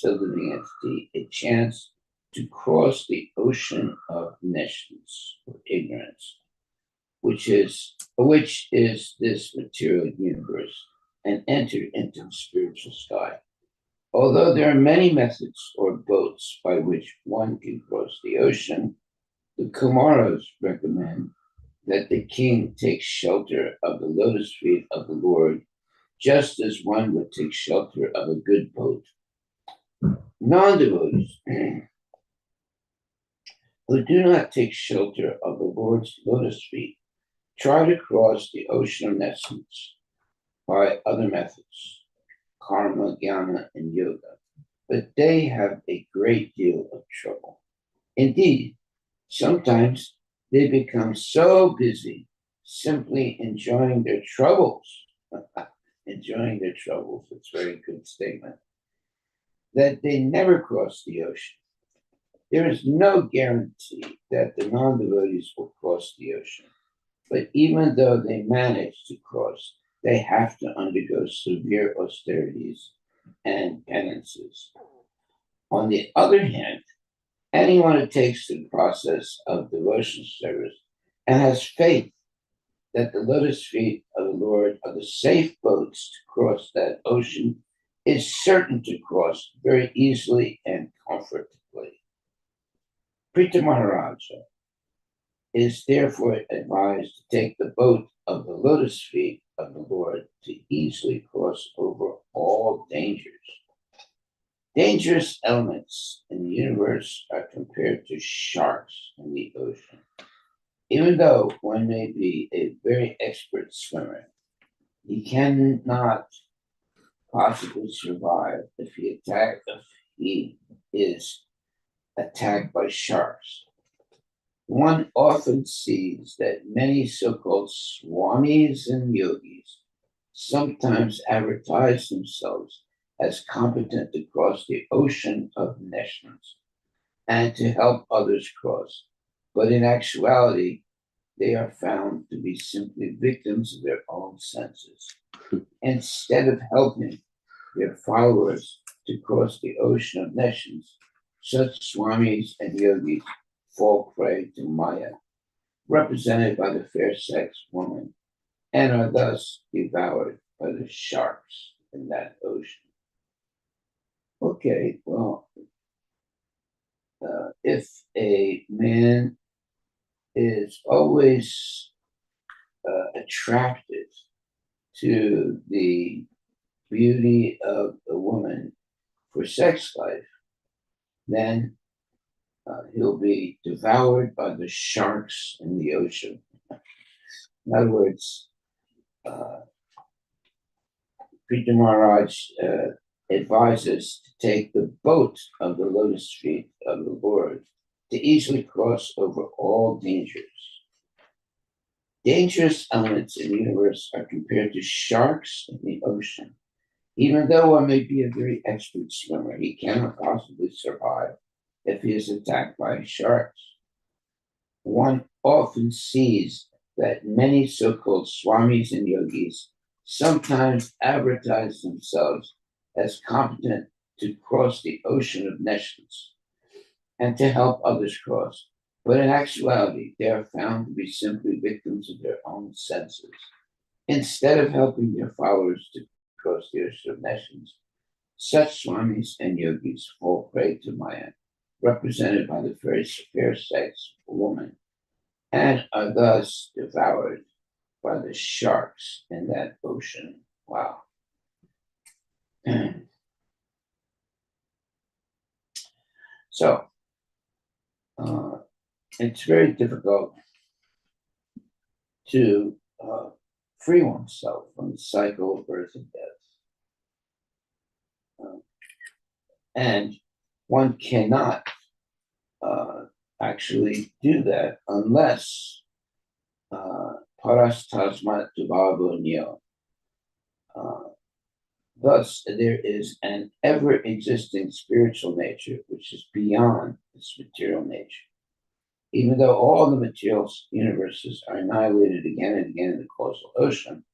a living entity a chance to cross the ocean of nescience or ignorance, which is this material universe, and enter into the spiritual sky. Although there are many methods or boats by which one can cross the ocean, the Kumaras recommend that the king takes shelter of the lotus feet of the Lord, just as one would take shelter of a good boat. Non-devotees who do not take shelter of the Lord's lotus feet try to cross the ocean of nescience by other methods, karma, jnana, and yoga, but they have a great deal of trouble. Indeed, sometimes they become so busy simply enjoying their troubles, enjoying their troubles, it's a very good statement, that they never cross the ocean. There is no guarantee that the non-devotees will cross the ocean, but even though they manage to cross, they have to undergo severe austerities and penances. On the other hand, anyone who takes the process of devotional service and has faith that the lotus feet of the Lord are the safe boats to cross that ocean is certain to cross very easily and comfortably. Prita Maharaja is therefore advised to take the boat of the lotus feet of the Lord to easily cross over all dangers. Dangerous elements in the universe are compared to sharks in the ocean. Even though one may be a very expert swimmer, he cannot possibly survive if he is attacked by sharks. One often sees that many so-called swamis and yogis sometimes advertise themselves as competent to cross the ocean of nescience and to help others cross. But in actuality, they are found to be simply victims of their own senses. Instead of helping their followers to cross the ocean of nescience, such swamis and yogis fall prey to Maya, represented by the fair sex woman, and are thus devoured by the sharks in that ocean. Okay, well, if a man is always attracted to the beauty of a woman for sex life, then he'll be devoured by the sharks in the ocean. In other words, Prita Maharaj advises to take the boat of the lotus feet of the Lord to easily cross over all dangers. Dangerous elements in the universe are compared to sharks in the ocean. Even though one may be a very expert swimmer, he cannot possibly survive if he is attacked by sharks. One often sees that many so-called swamis and yogis sometimes advertise themselves as competent to cross the ocean of nescience and to help others cross. But in actuality, they are found to be simply victims of their own senses. Instead of helping their followers to cross the ocean of nescience, such swamis and yogis fall prey to Maya, represented by the fair sex woman, and are thus devoured by the sharks in that ocean. Wow. So, it's very difficult to free oneself from the cycle of birth and death. And one cannot actually do that unless parastasmat tubavo. Thus, there is an ever-existing spiritual nature which is beyond this material nature. Even though all the material universes are annihilated again and again in the causal ocean,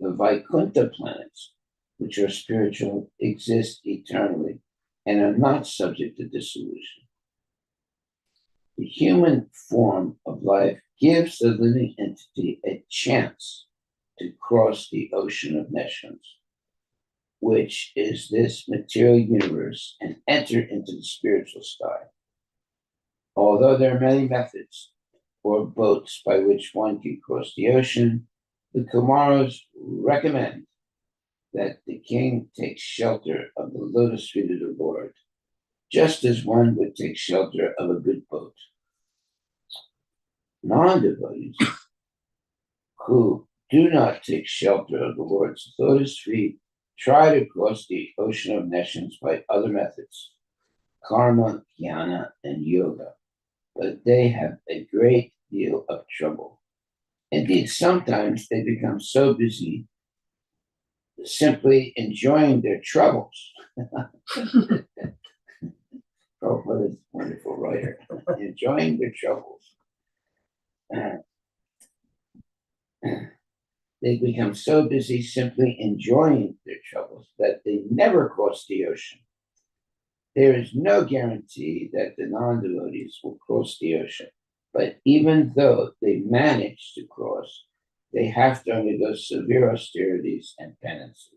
the Vaikuntha planets, which are spiritual, exist eternally and are not subject to dissolution. The human form of life gives the living entity a chance to cross the ocean of nescience, which is this material universe, and enter into the spiritual sky. Although there are many methods or boats by which one can cross the ocean, the Kumaras recommend that the king take shelter of the lotus feet of the Lord, just as one would take shelter of a good boat. Non-devotees who do not take shelter of the Lord's lotus feet try to cross the ocean of nescience by other methods, karma, jnana, and yoga, but they have a great deal of trouble. Indeed, sometimes they become so busy simply enjoying their troubles. Prabhupada is a wonderful writer. Enjoying their troubles. They become so busy simply enjoying their troubles that they never cross the ocean. There is no guarantee that the non-devotees will cross the ocean, but even though they manage to cross, they have to undergo severe austerities and penances.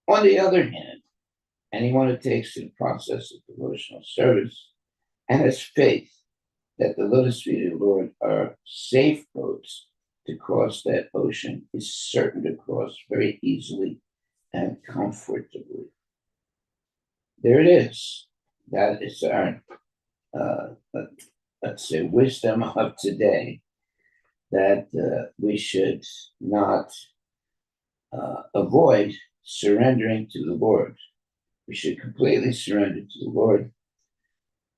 On the other hand, anyone who takes to the process of devotional service and has faith that the lotus feet of the Lord are safe boats to cross that ocean is certain to cross very easily and comfortably. There it is. That is our, let's say, wisdom of today, that we should not avoid surrendering to the Lord. We should completely surrender to the Lord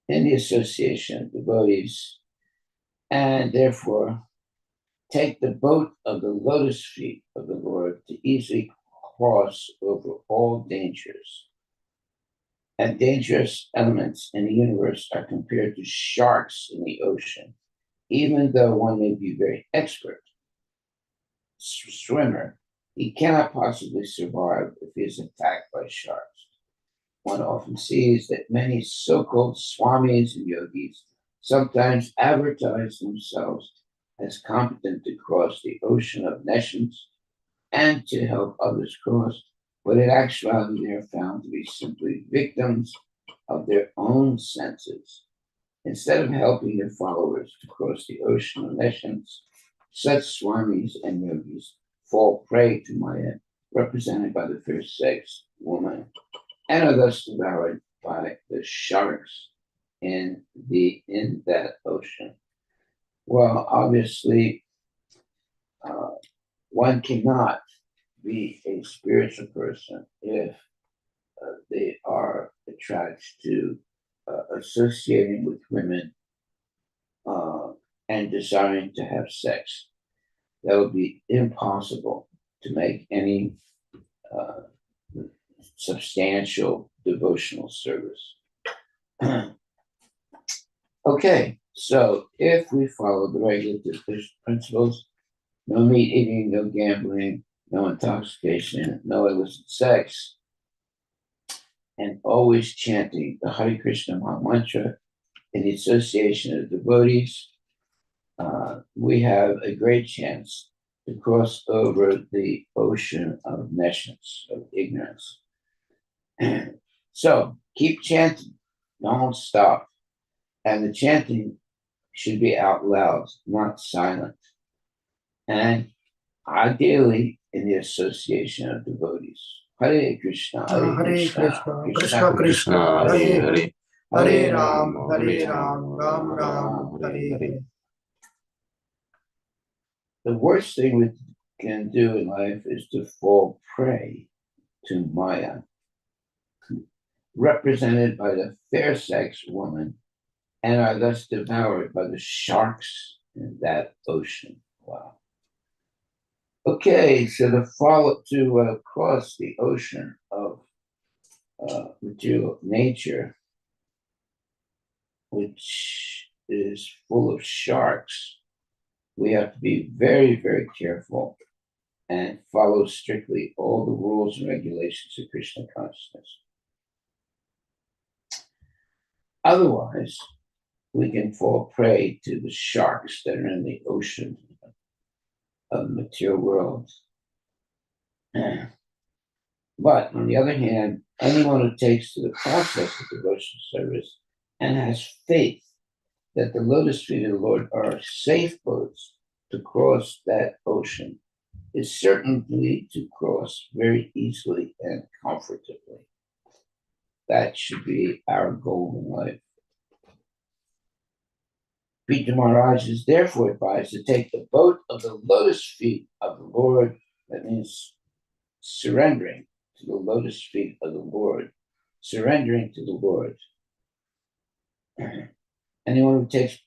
in the association of devotees, and therefore take the boat of the lotus feet of the Lord to easily cross over all dangers. And dangerous elements in the universe are compared to sharks in the ocean. Even though one may be very expert swimmer, he cannot possibly survive if he is attacked by sharks. One often sees that many so-called swamis and yogis sometimes advertise themselves as competent to cross the ocean of nescience and to help others cross, but in actuality they are found to be simply victims of their own senses. Instead of helping their followers to cross the ocean of nescience, such swamis and yogis fall prey to Maya, represented by the first sex, woman, and are thus devoured by the sharks in that ocean. Well, obviously, one cannot be a spiritual person if they are attracted to associating with women and desiring to have sex. That would be impossible to make any substantial devotional service. Okay, so if we follow the regulative principles, no meat eating, no gambling, no intoxication, no illicit sex, and always chanting the Hare Krishna Maha Mantra in the association of devotees, we have a great chance to cross over the ocean of nescience, of ignorance. So keep chanting, don't stop. And the chanting should be out loud, not silent. And ideally in the association of devotees. Hare Krishna, Hare Krishna, Krishna Krishna, Hare Hare, Hare Ram, Ram Ram, Hare Hare. The worst thing we can do in life is to fall prey to Maya, represented by the fair sex woman, and are thus devoured by the sharks in that ocean. Wow. Okay, so to cross the ocean of material nature, which is full of sharks, we have to be very, very careful and follow strictly all the rules and regulations of Krishna consciousness. Otherwise, we can fall prey to the sharks that are in the ocean of the material world. But on the other hand, anyone who takes to the process of devotional service and has faith that the lotus feet of the Lord are safe boats to cross that ocean is certainly to cross very easily and comfortably. That should be our goal in life. Peter Maharaj is therefore advised to take the boat of the lotus feet of the Lord, that means surrendering to the lotus feet of the Lord, surrendering to the Lord. Anyone who takes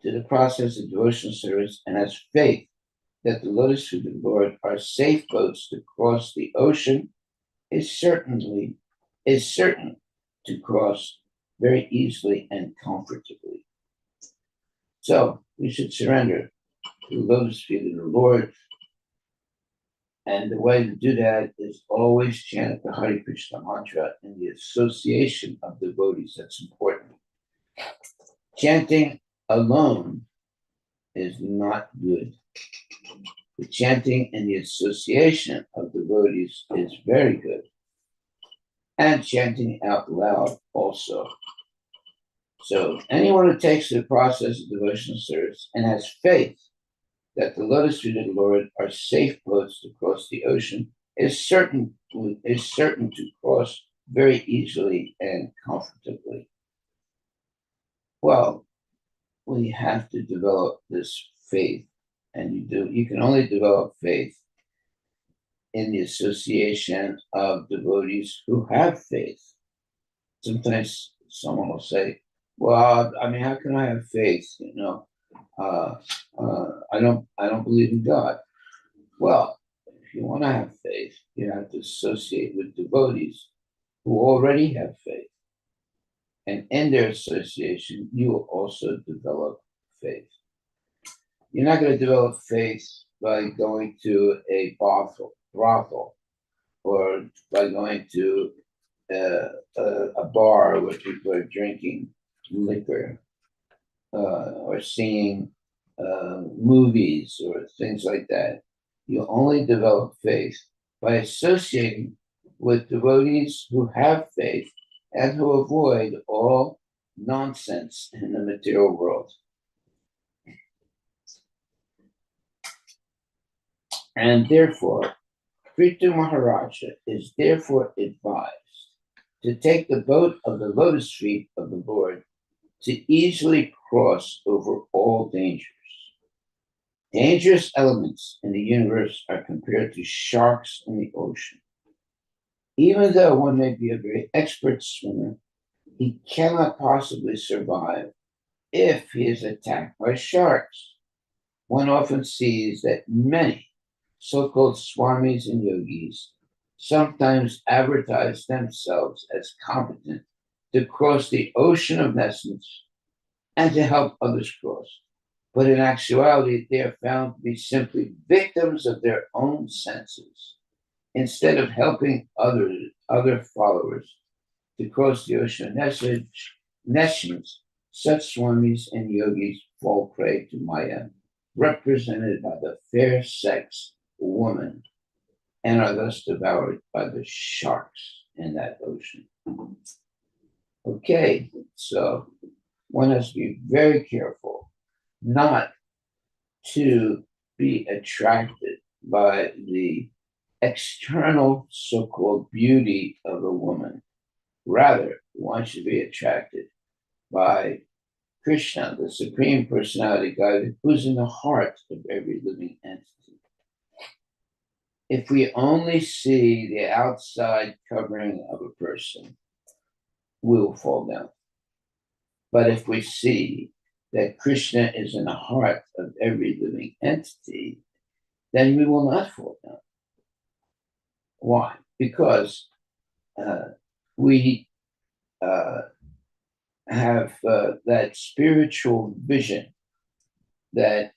to the process of devotional service and has faith that the lotus feet of the Lord are safe boats to cross the ocean is certain to cross very easily and comfortably. So we should surrender to the lotus feet of the Lord. And the way to do that is always chant the Hare Krishna mantra in the association of devotees. That's important. Chanting alone is not good. The chanting in the association of devotees is very good. And chanting out loud also. So anyone who takes the process of devotional service and has faith that the lotus feet of the Lord are safe boats to cross the ocean is certain to cross very easily and comfortably. Well, we have to develop this faith, and you can only develop faith in the association of devotees who have faith. Sometimes someone will say, well, I mean, how can I have faith? I don't believe in God. Well, if you want to have faith, you have to associate with devotees who already have faith. And in their association, you will also develop faith. You're not going to develop faith by going to a brothel or by going to a bar where people are drinking liquor or seeing movies or things like that. You only develop faith by associating with devotees who have faith and who avoid all nonsense in the material world. And therefore, Prithu Maharaja is therefore advised to take the boat of the lotus feet of the Lord to easily cross over all dangers. Dangerous elements in the universe are compared to sharks in the ocean. Even though one may be a very expert swimmer, he cannot possibly survive if he is attacked by sharks. One often sees that many so-called swamis and yogis sometimes advertise themselves as competent to cross the ocean of nescience and to help others cross. But in actuality, they are found to be simply victims of their own senses. Instead of helping other followers to cross the ocean of nescience, such swamis and yogis fall prey to Maya, represented by the fair sex woman, and are thus devoured by the sharks in that ocean. Okay, so one has to be very careful not to be attracted by the external so-called beauty of a woman. Rather, one should be attracted by Krishna, the Supreme Personality God, who's in the heart of every living entity. If we only see the outside covering of a person, we'll fall down. But if we see that Krishna is in the heart of every living entity, then we will not fall down. Why? Because we have that spiritual vision that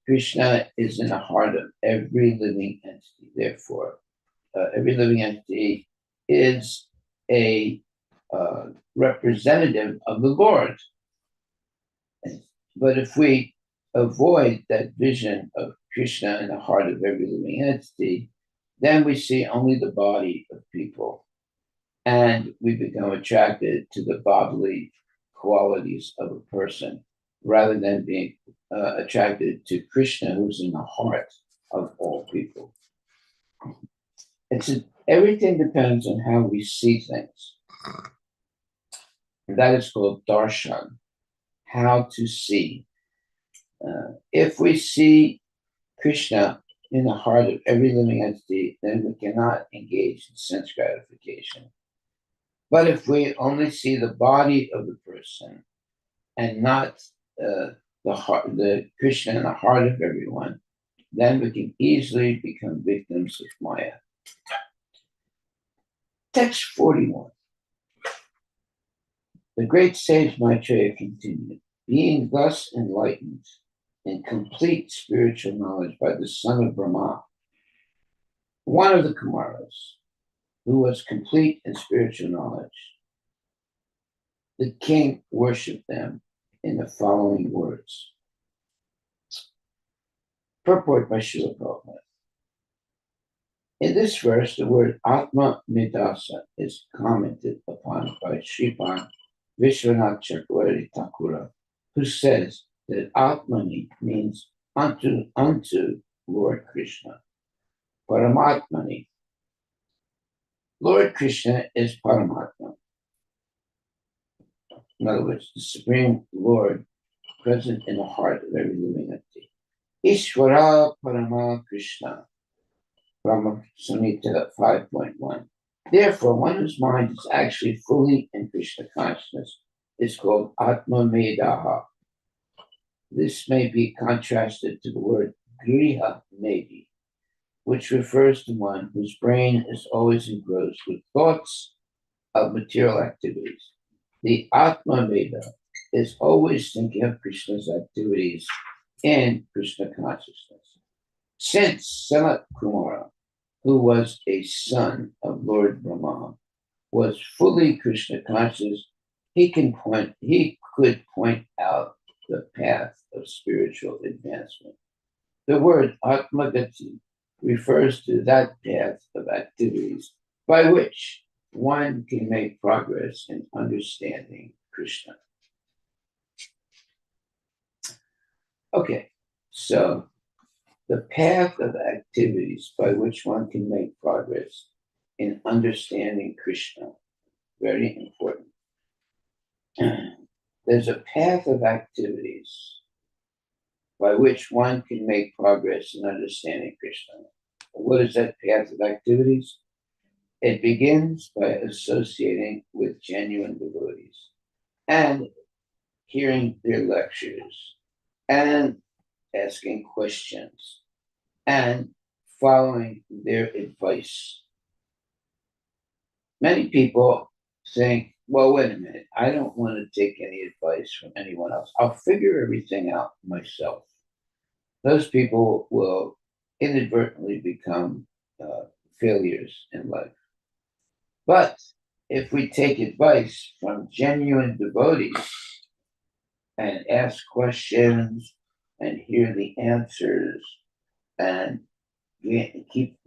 Krishna is in the heart of every living entity. Therefore, every living entity is a representative of the Lord. But if we avoid that vision of Krishna in the heart of every living entity, then we see only the body of people, and we become attracted to the bodily qualities of a person rather than being attracted to Krishna, who's in the heart of all people. Everything depends on how we see things. And that is called darshan, how to see. If we see Krishna in the heart of every living entity, then we cannot engage in sense gratification. But if we only see the body of the person and not the Krishna in the heart of everyone, then we can easily become victims of Maya. Text 41. The great sage Maitreya continued, being thus enlightened in complete spiritual knowledge by the son of Brahma, one of the Kumaras, who was complete in spiritual knowledge, the king worshipped them in the following words. Purport by Srila Prabhupada. In this verse, the word Atma Midasa is commented upon by Sripan Vishwanath Chakravarti Thakura, who says that Atmani means unto Lord Krishna. Paramatmani. Lord Krishna is Paramatma. In other words, the Supreme Lord present in the heart of every living entity. Ishvara Parama Krishna. Brahma Samhita 5.1. Therefore, one whose mind is actually fully in Krishna consciousness is called Atma Medaha. This may be contrasted to the word Griha Medi, which refers to one whose brain is always engrossed with thoughts of material activities. The Atma Meda is always thinking of Krishna's activities in Krishna consciousness. Since Sanat Kumara, who was a son of Lord Brahma, was fully Krishna conscious, he could point out the path of spiritual advancement. The word Atmagati refers to that path of activities by which one can make progress in understanding Krishna. Okay, so the path of activities by which one can make progress in understanding Krishna, very important. There's a path of activities by which one can make progress in understanding Krishna. What is that path of activities? It begins by associating with genuine devotees and hearing their lectures and asking questions and following their advice. Many people think, well, wait a minute, I don't want to take any advice from anyone else. I'll figure everything out myself. Those people will inadvertently become failures in life. But if we take advice from genuine devotees and ask questions and hear the answers and keep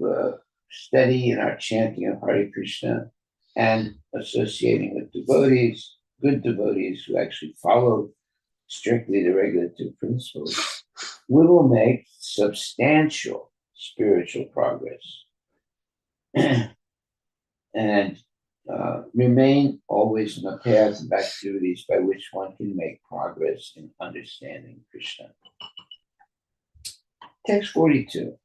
steady in our chanting of Hare Krishna and associating with devotees, good devotees who actually follow strictly the regulative principles, we will make substantial spiritual progress and remain always in the path of activities by which one can make progress in understanding Krishna. Text 42.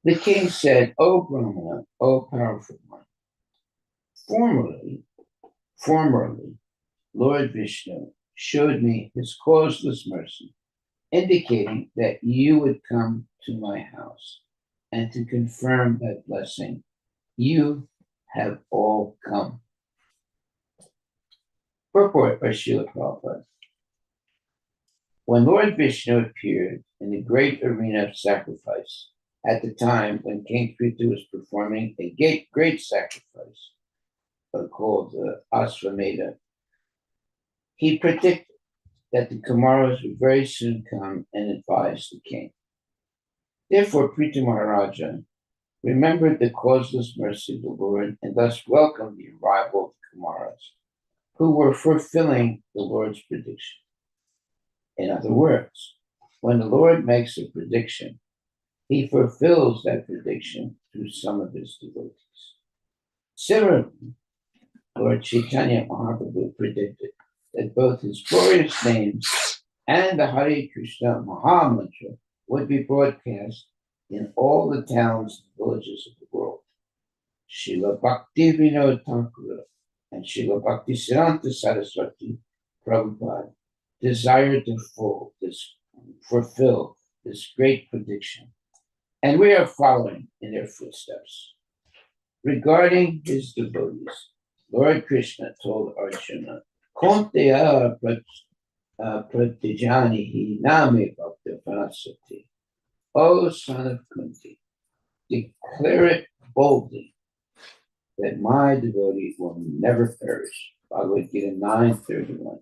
The king said, O Brahma, O powerful one, formerly, Lord Vishnu showed me his causeless mercy, indicating that you would come to my house, and to confirm that blessing, you have all come. Purport by Srila Prabhupada. When Lord Vishnu appeared in the great arena of sacrifice, at the time when King Prithu was performing a great sacrifice, called Asvameda, he predicted that the Kumaras would very soon come and advise the king. Therefore, Pritha Maharaja remembered the causeless mercy of the Lord and thus welcomed the arrival of the Kumaras, who were fulfilling the Lord's prediction. In other words, when the Lord makes a prediction, he fulfills that prediction through some of his devotees. Similarly, Lord Chaitanya Mahaprabhu predicted that both his glorious names and the Hare Krishna Mahamantra would be broadcast in all the towns and villages of the world. Srila Bhakti Vinod Thakur and Srila Bhakti Siddhanta Saraswati Prabhupada desired to fulfill this great prediction, and we are following in their footsteps. Regarding his devotees, Lord Krishna told Arjuna, Konteya pratijani name bhakta panasati. O son of Kunti, declare it boldly that my devotee will never perish. Bhagavad Gita 9:31.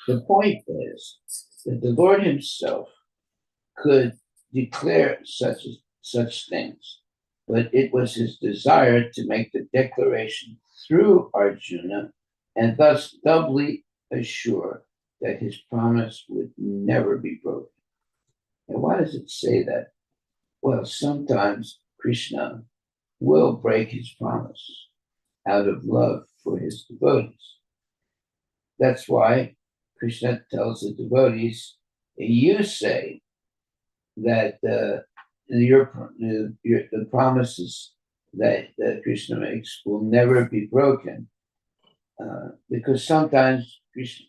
The point is that the Lord himself could declare such things, but it was his desire to make the declaration through Arjuna and thus doubly assure that his promise would never be broken. And why does it say that? Well, sometimes Krishna will break his promise out of love for his devotees. That's why Krishna tells the devotees, you say that the promises that Krishna makes will never be broken, because sometimes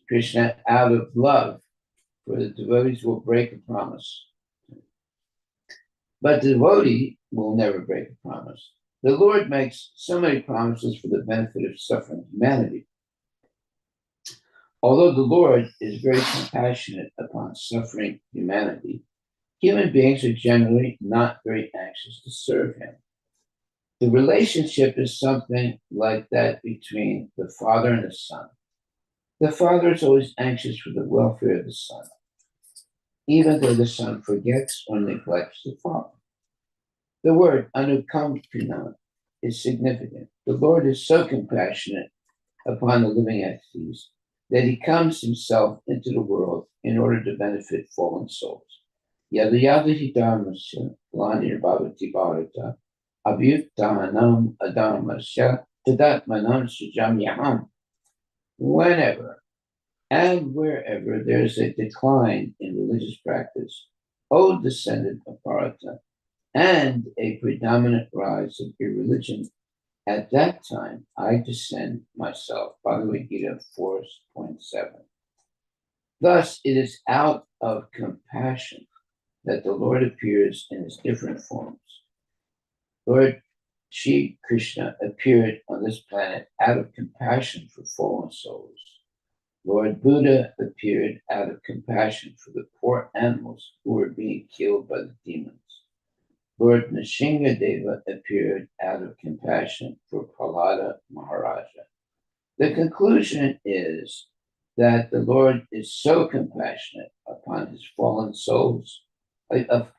Krishna, out of love for the devotees, will break a promise. But the devotee will never break a promise. The Lord makes so many promises for the benefit of suffering humanity. Although the Lord is very compassionate upon suffering humanity, human beings are generally not very anxious to serve him. The relationship is something like that between the father and the son. The father is always anxious for the welfare of the son, even though the son forgets or neglects the father. The word anukampana is significant. The Lord is so compassionate upon the living entities that he comes himself into the world in order to benefit fallen souls. Yada yada hidharmasya glanir bhavati bharata abhyutanam adharmasya tadatmanam sujamyaham. Whenever and wherever there's a decline in religious practice, O descendant of Bharata, and a predominant rise of irreligion, at that time I descend myself. Bhagavad Gita 4.7. Thus, it is out of compassion that the Lord appears in his different forms. Lord Shri Krishna appeared on this planet out of compassion for fallen souls. Lord Buddha appeared out of compassion for the poor animals who were being killed by the demons. Lord Nrsingadeva appeared out of compassion for Prahlada Maharaja. The conclusion is that the Lord is so compassionate upon his fallen souls,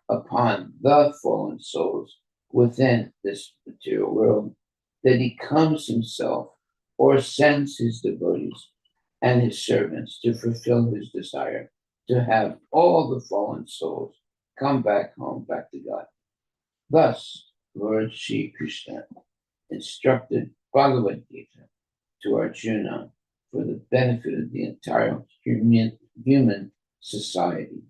upon the fallen souls within this material world, that he comes himself or sends his devotees and his servants to fulfill his desire to have all the fallen souls come back home, back to God. Thus, Lord Shri Krishna instructed Bhagavad Gita to Arjuna for the benefit of the entire human society.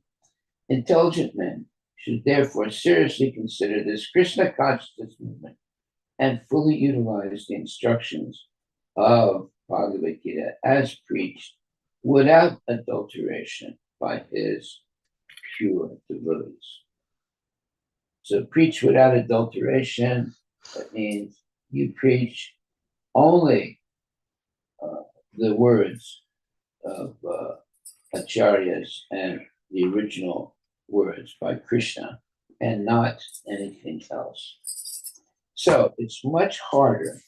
Intelligent men should therefore seriously consider this Krishna consciousness movement and fully utilize the instructions of Bhagavad Gita as preached without adulteration by his pure devotees. So preach without adulteration, that means you preach only the words of acharyas and the original words by Krishna and not anything else. So it's much harder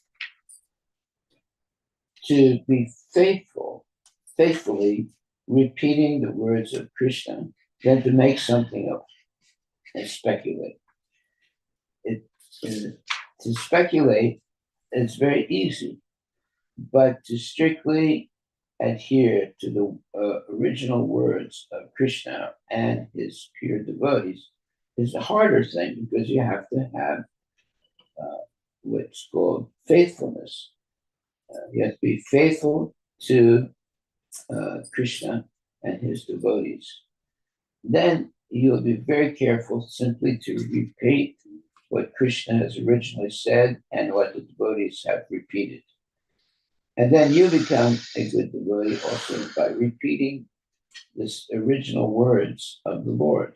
to be faithfully repeating the words of Krishna than to make something up and speculate. To speculate is very easy, but to strictly adhere to the original words of Krishna and his pure devotees is a harder thing because you have to have what's called faithfulness. You have to be faithful to Krishna and his devotees. Then you'll be very careful simply to repeat what Krishna has originally said and what the devotees have repeated. And then you become a good devotee also by repeating this original words of the Lord.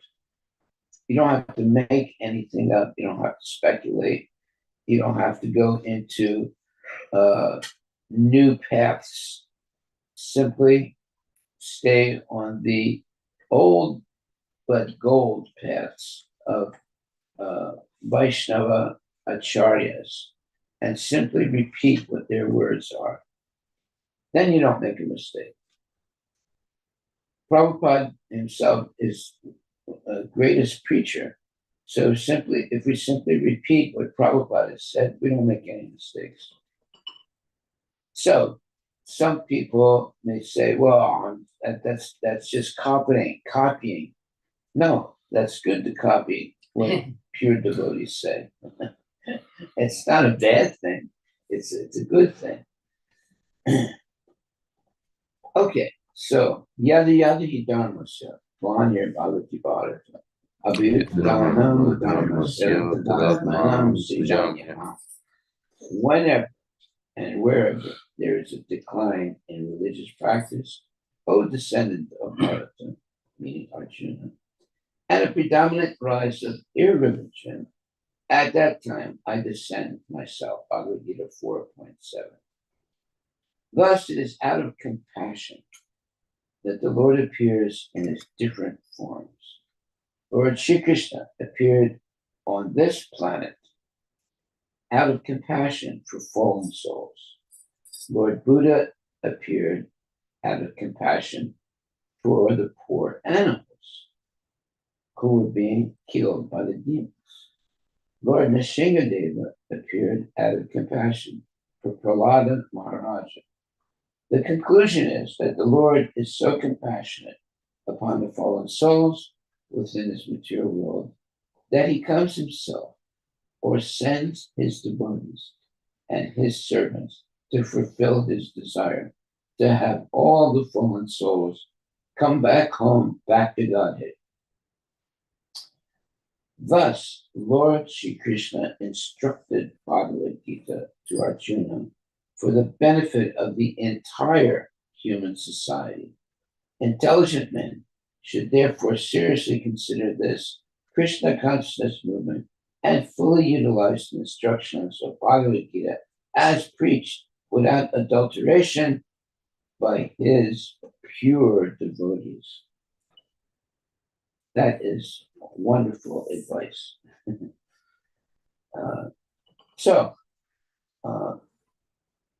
You don't have to make anything up. You don't have to speculate. You don't have to go into new paths. Simply stay on the old but gold paths of Vaishnava acharyas and simply repeat what their words are. Then you don't make a mistake. Prabhupada himself is the greatest preacher. So if we simply repeat what Prabhupada has said, we don't make any mistakes. So some people may say, well, that's just copying. No, that's good to copy what pure devotees say. It's not a bad thing. It's a good thing. Okay, so yada yada hi dharmasya, Vanya bhavati bharata, abhyutanam dharmasya tadatmanam sijanyam. Whenever and wherever there is a decline in religious practice, O descendant of Bharata, meaning Arjuna, and a predominant rise of irreligion, at that time I descend myself, Bhagavad Gita 4.7. Thus it is out of compassion that the Lord appears in his different forms. Lord Shri Krishna appeared on this planet out of compassion for fallen souls. Lord Buddha appeared out of compassion for the poor animals who were being killed by the demons. Lord Nrsingadeva appeared out of compassion for Prahlada Maharaja. The conclusion is that the Lord is so compassionate upon the fallen souls within this material world that he comes himself or sends his devotees and his servants to fulfill his desire to have all the fallen souls come back home, back to Godhead. Thus, Lord Shri Krishna instructed Bhagavad Gita to Arjuna for the benefit of the entire human society. Intelligent men should therefore seriously consider this Krishna consciousness movement and fully utilize the instructions of Bhagavad Gita as preached without adulteration by his pure devotees. That is wonderful advice.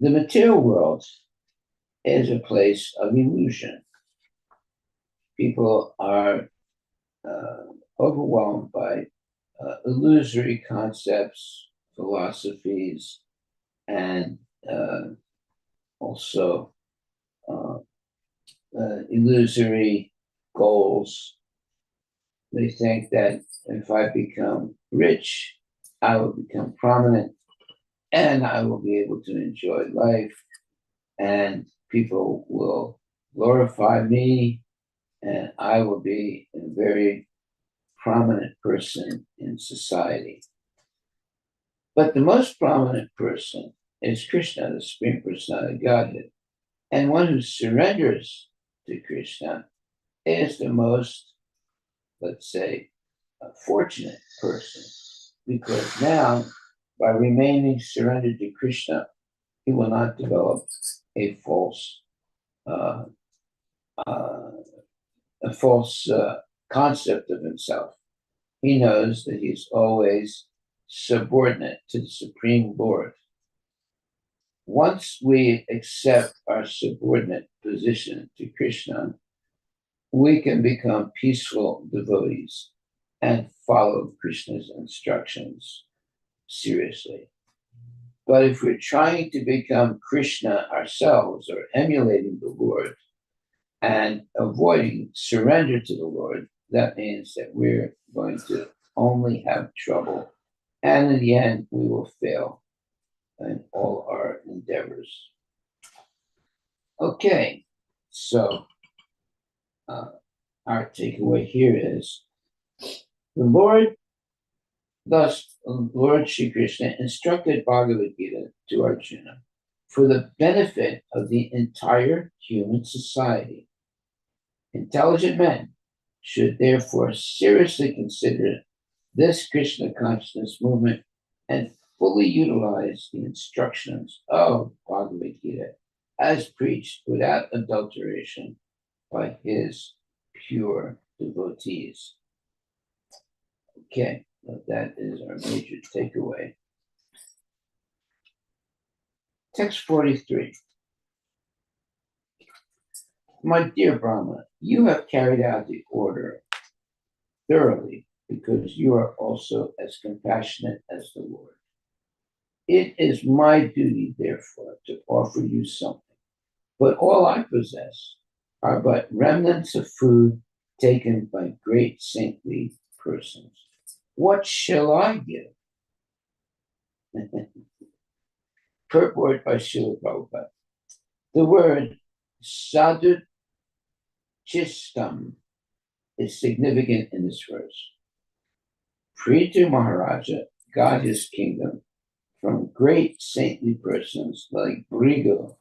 The material world is a place of illusion. People are overwhelmed by illusory concepts, philosophies, and also illusory goals. They think that if I become rich, I will become prominent and I will be able to enjoy life and people will glorify me and I will be a very prominent person in society. But the most prominent person is Krishna, the Supreme Personality of Godhead. And one who surrenders to Krishna is the most, let's say, fortunate person. Because now, by remaining surrendered to Krishna, he will not develop a false concept of himself. He knows that he's always subordinate to the Supreme Lord. Once we accept our subordinate position to Krishna, we can become peaceful devotees and follow Krishna's instructions seriously. But if we're trying to become Krishna ourselves or emulating the Lord and avoiding surrender to the Lord, that means that we're going to only have trouble. And in the end, we will fail in all our endeavors. Okay, so our takeaway here is the Lord, thus Lord Shri Krishna instructed Bhagavad Gita to Arjuna for the benefit of the entire human society. Intelligent men should therefore seriously consider this Krishna consciousness movement and fully utilize the instructions of Bhagavad Gita as preached without adulteration by his pure devotees. Okay, well, that is our major takeaway. Text 43. My dear Brahma, you have carried out the order thoroughly because you are also as compassionate as the Lord. It is my duty, therefore, to offer you something, but all I possess are but remnants of food taken by great saintly persons. What shall I give? Purport by Srila Prabhupada. The word sadhu chistam is significant in this verse. Prithu Maharaja got his kingdom from great saintly persons like Brigu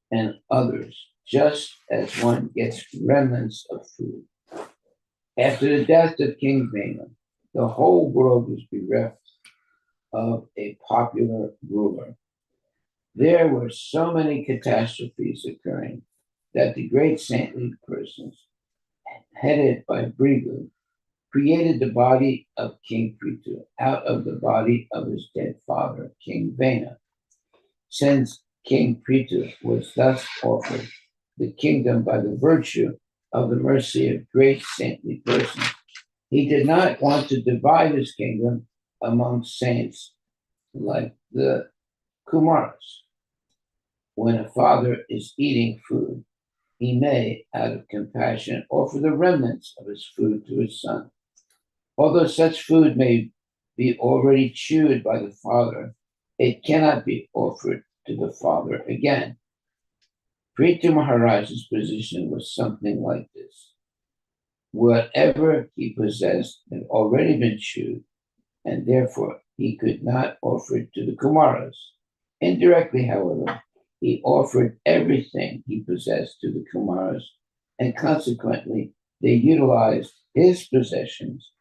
and others, just as one gets remnants of food. After the death of King Vena, the whole world was bereft of a popular ruler. There were so many catastrophes occurring that the great saintly persons, headed by Brigu, created the body of King Prithu out of the body of his dead father, King Vena. Since King Prithu was thus offered the kingdom by the virtue of the mercy of great saintly persons, he did not want to divide his kingdom among saints like the Kumaras. When a father is eating food, he may, out of compassion, offer the remnants of his food to his son. Although such food may be already chewed by the father, it cannot be offered to the father again. Prithu Maharaj's position was something like this. Whatever he possessed had already been chewed, and therefore he could not offer it to the Kumaras. Indirectly, however, he offered everything he possessed to the Kumaras, and consequently, they utilized his possessions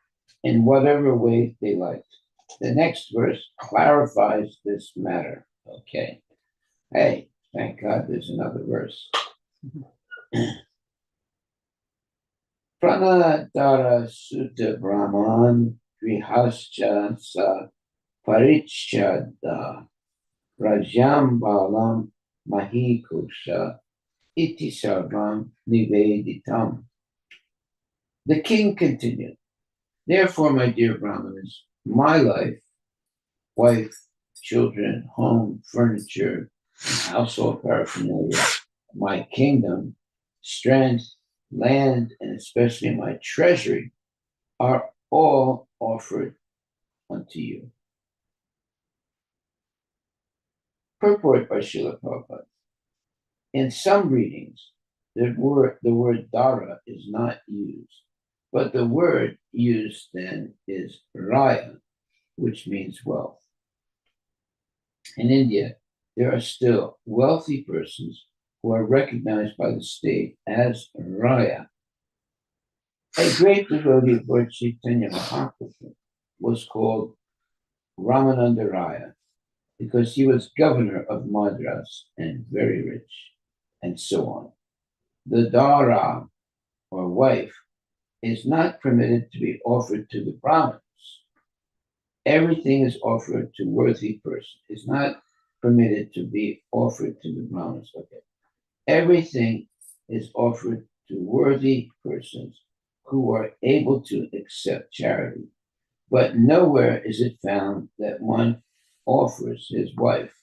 in whatever way they liked. The next verse clarifies this matter. Okay. Hey, thank God there's another verse. Pranadara Sutta Brahman Grihascha Sa Parichada Rajam Balam Mahikosha Iti Sarvam Niveditam. The king continued, therefore, my dear Brahmanas, my life, wife, children, home, furniture, household paraphernalia, my kingdom, strength, land, and especially my treasury are all offered unto you. Purport by Srila Prabhupada. In some readings, the word dara is not used, but the word used then is raya, which means wealth. In India, there are still wealthy persons who are recognized by the state as raya. A great devotee of Lord Chaitanya Mahaprabhu was called Ramananda Raya because he was governor of Madras and very rich, and so on. The dara, or wife, is not permitted to be offered to the Brahmins. Everything is offered to worthy persons. It's not permitted to be offered to the Brahmins. Okay. Everything is offered to worthy persons who are able to accept charity. But nowhere is it found that one offers his wife.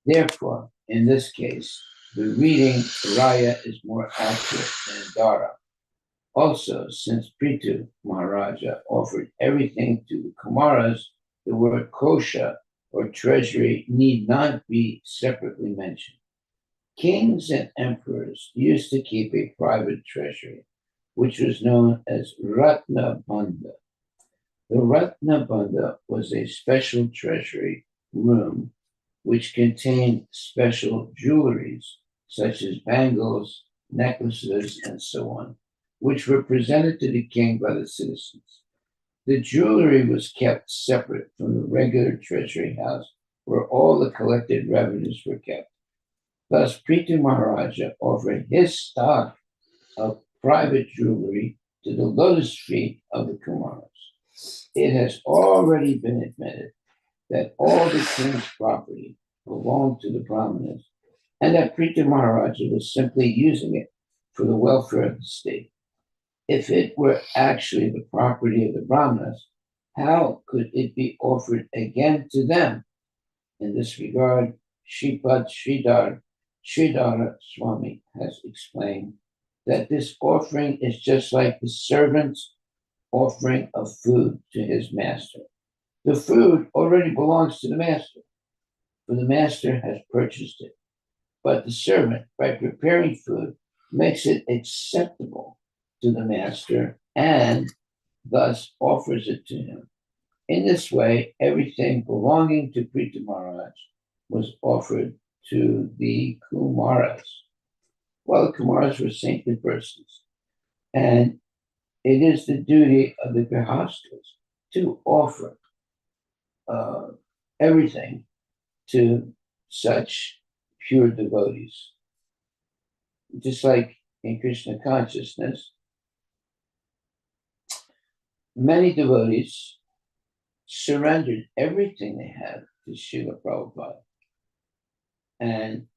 Therefore, in this case, the reading Raya is more accurate than Dara. Also, since Prithu Maharaja offered everything to the Kumaras, the word kosha or treasury need not be separately mentioned. Kings and emperors used to keep a private treasury, which was known as Ratna Bandha. The Ratna Bandha was a special treasury room which contained special jewelries such as bangles, necklaces, and so on, which were presented to the king by the citizens. The jewelry was kept separate from the regular treasury house where all the collected revenues were kept. Thus, Prithu Maharaja offered his stock of private jewelry to the lotus feet of the Kumaras. It has already been admitted that all the king's property belonged to the Brahmanas and that Prithu Maharaja was simply using it for the welfare of the state. If it were actually the property of the Brahmanas, how could it be offered again to them? In this regard, Shripad Sridhara Swami has explained that this offering is just like the servant's offering of food to his master. The food already belongs to the master, for the master has purchased it. But the servant, by preparing food, makes it acceptable to the master and thus offers it to him. In this way, everything belonging to Prithu Maharaj was offered to the Kumaras. Well, the Kumaras were saintly persons, and it is the duty of the Grihastas to offer everything to such pure devotees. Just like in Krishna consciousness, many devotees surrendered everything they had to Srila Prabhupada and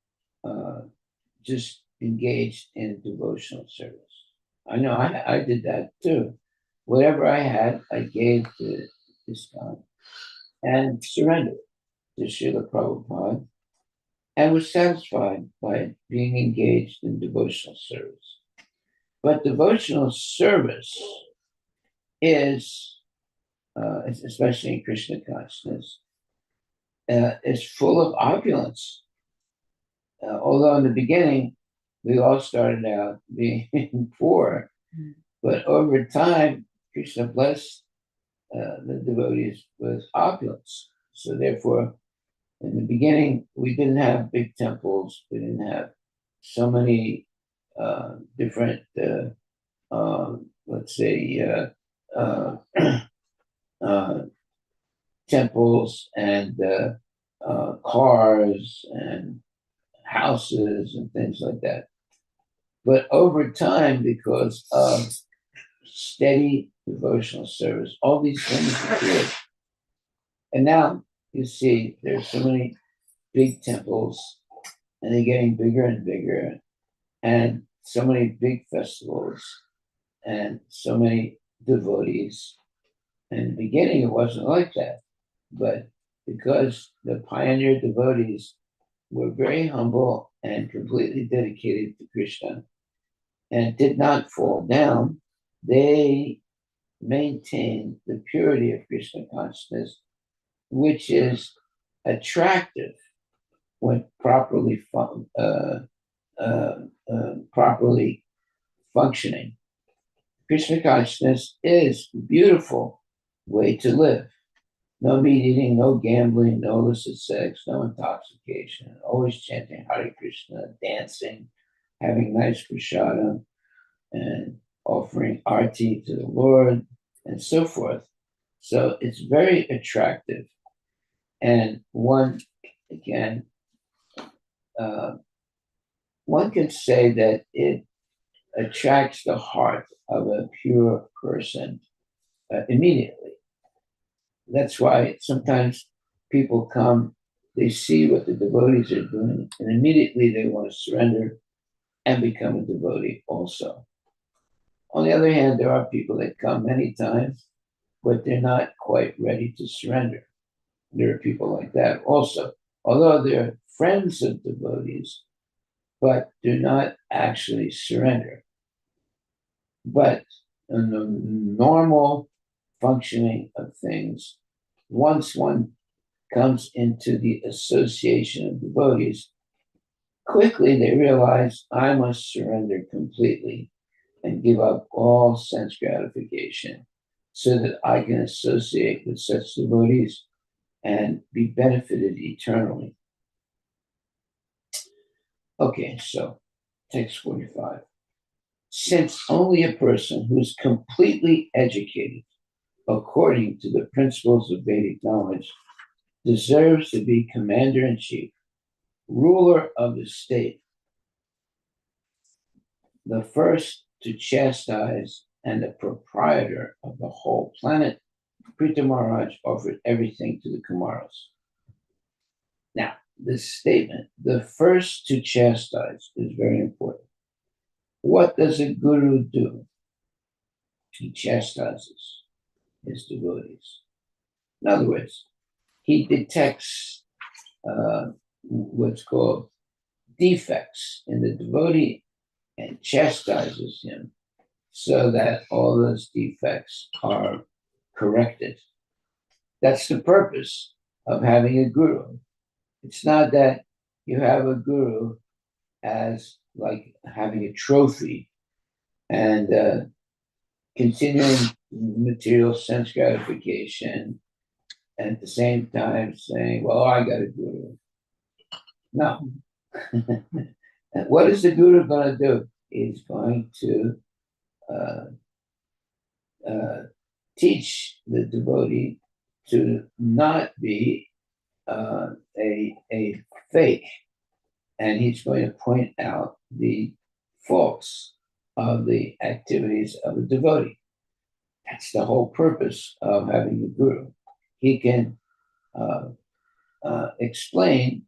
just engaged in devotional service. I know I did that too. Whatever I had, I gave to ISKCON and surrendered to Srila Prabhupada and was satisfied by being engaged in devotional service. But devotional service is, especially in Krishna consciousness, is full of opulence. Although in the beginning, we all started out being poor, but over time, Krishna blessed the devotees with opulence. So therefore, in the beginning, we didn't have big temples. We didn't have so many different, let's say, temples and cars and houses and things like that. But over time, because of steady devotional service, all these things appeared. And now you see there's so many big temples and they're getting bigger and bigger, and so many big festivals and so many devotees. In the beginning, it wasn't like that. But because the pioneer devotees were very humble and completely dedicated to Krishna and did not fall down, they maintained the purity of Krishna consciousness, which is attractive when properly functioning. Krishna consciousness is a beautiful way to live. No meat eating, no gambling, no illicit sex, no intoxication, always chanting Hare Krishna, dancing, having nice prasadam, and offering arti to the Lord, and so forth. So it's very attractive. And one can say that it attracts the heart of a pure person immediately. That's why sometimes people come They see what the devotees are doing, and immediately they want to surrender and become a devotee also. On the other hand, there are people that come many times, but they're not quite ready to surrender. There are people like that also, although they're friends of devotees, but do not actually surrender. But in the normal functioning of things, once one comes into the association of devotees, quickly they realize I must surrender completely and give up all sense gratification so that I can associate with such devotees and be benefited eternally. Okay, so text 45. Since only a person who is completely educated according to the principles of Vedic knowledge deserves to be commander-in-chief, ruler of the state, the first to chastise and the proprietor of the whole planet, Pritha Maharaj offered everything to the Kumaras. Now, this statement, the first to chastise, is very important. What does a guru do? He chastises his devotees. In other words, he detects what's called defects in the devotee and chastises him so that all those defects are corrected. That's the purpose of having a guru. It's not that you have a guru as like having a trophy and continuing material sense gratification and at the same time saying, well, I got a guru. No. What is the guru going to do? He's going to teach the devotee to not be a fake, and he's going to point out the faults of the activities of a devotee. That's the whole purpose of having a guru. He can explain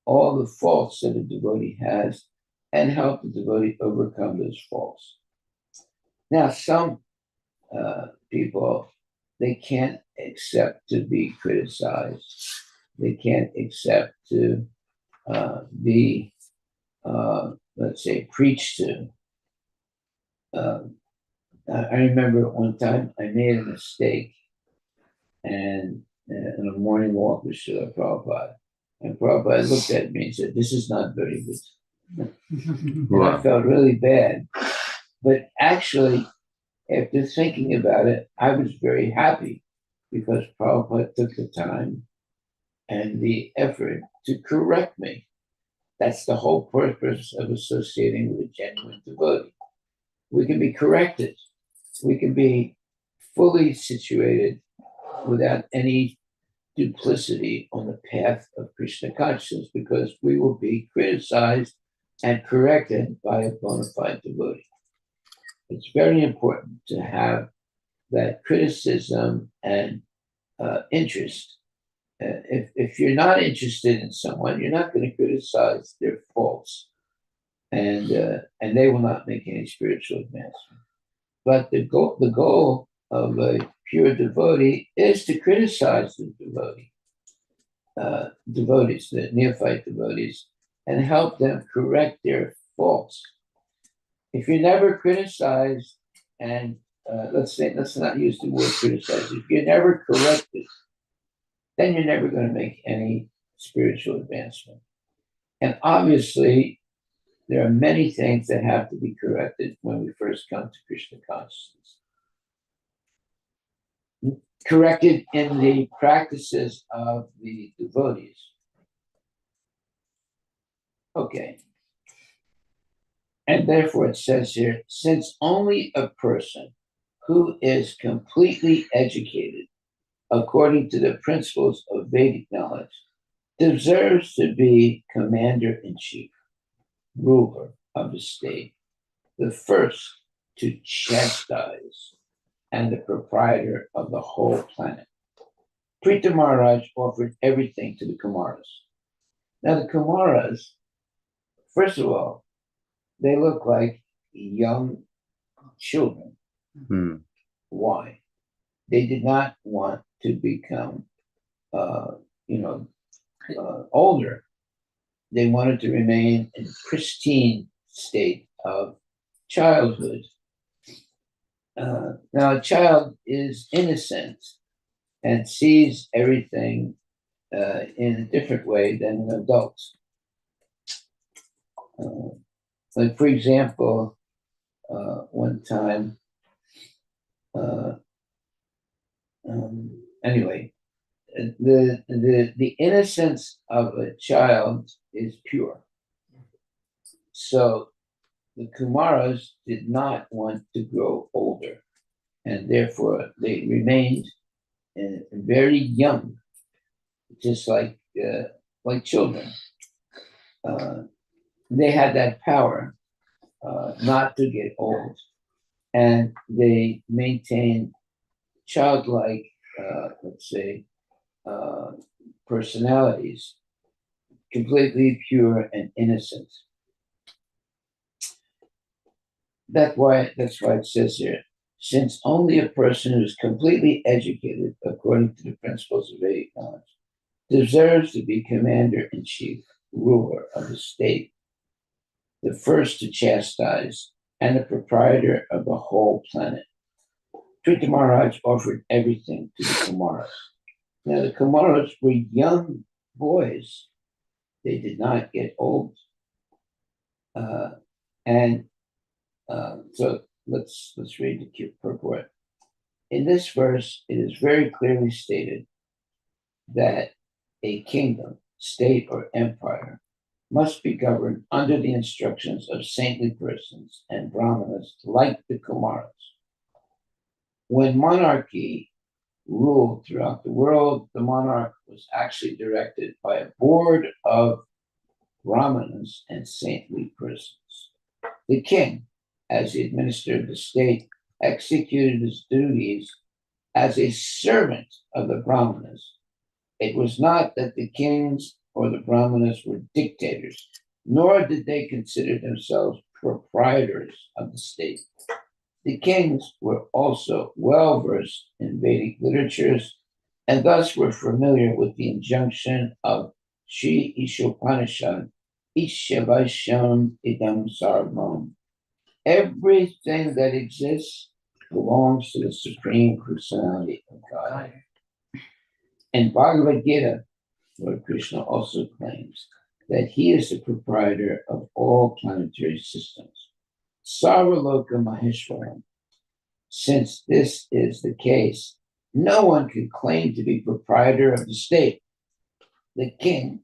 all the faults that a devotee has and help the devotee overcome those faults. Now, some people, they can't accept to be criticized. They can't accept to be, let's say, preached to. I remember at one time I made a mistake and in a morning walk with Srila Prabhupada. And Prabhupada looked at me and said, this is not very good. And I felt really bad. But actually, after thinking about it, I was very happy because Prabhupada took the time and the effort to correct me. That's the whole purpose of associating with a genuine devotee. We can be corrected. We can be fully situated without any duplicity on the path of Krishna consciousness because we will be criticized and corrected by a bona fide devotee. It's very important to have that criticism and interest. If you're not interested in someone, you're not going to criticize their faults, and they will not make any spiritual advancement. But the goal of a pure devotee is to criticize the devotees, the neophyte devotees, and help them correct their faults. If you're never criticized, and let's not use the word criticize, if you're never corrected, then you're never going to make any spiritual advancement. And obviously, there are many things that have to be corrected when we first come to Krishna consciousness. Corrected in the practices of the devotees. Okay. And therefore it says here, since only a person who is completely educated according to the principles of Vedic knowledge deserves to be commander-in-chief, ruler of the state, the first to chastise and the proprietor of the whole planet. Pritha Maharaj offered everything to the Kumaras. Now the Kumaras, first of all, they look like young children. Hmm. Why? They did not want to become, uh, older. They wanted to remain in pristine state of childhood. Now, a child is innocent and sees everything in a different way than an adult. Uh, like, for example, one time, uh, anyway, the innocence of a child is pure. So the Kumaras did not want to grow older, and therefore they remained very young, just like children. Uh, they had that power not to get old, and they maintained childlike, let's say, uh, personalities, completely pure and innocent. That's why it says here, since only a person who is completely educated according to the principles of Vedic knowledge deserves to be commander in chief, ruler of the state, the first to chastise, and the proprietor of the whole planet. Prita Maharaj offered everything to the Kumaras. Now, the Kumaras were young boys. They did not get old. And so let's read the purport. In this verse, it is very clearly stated that a kingdom, state, or empire must be governed under the instructions of saintly persons and brahmanas like the Kumaras. When monarchy ruled throughout the world, the monarch was actually directed by a board of brahmanas and saintly persons. The king, as he administered the state, executed his duties as a servant of the brahmanas. It was not that the kings or the brahmanas were dictators, nor did they consider themselves proprietors of the state. The kings were also well versed in Vedic literatures and thus were familiar with the injunction of Sri Ishopanishad, Ishavasham idam sarvam. Everything that exists belongs to the Supreme Personality of God. In Bhagavad Gita, Lord Krishna also claims that he is the proprietor of all planetary systems. Sarvaloka Maheshwaram. Since this is the case, no one can claim to be proprietor of the state. The king,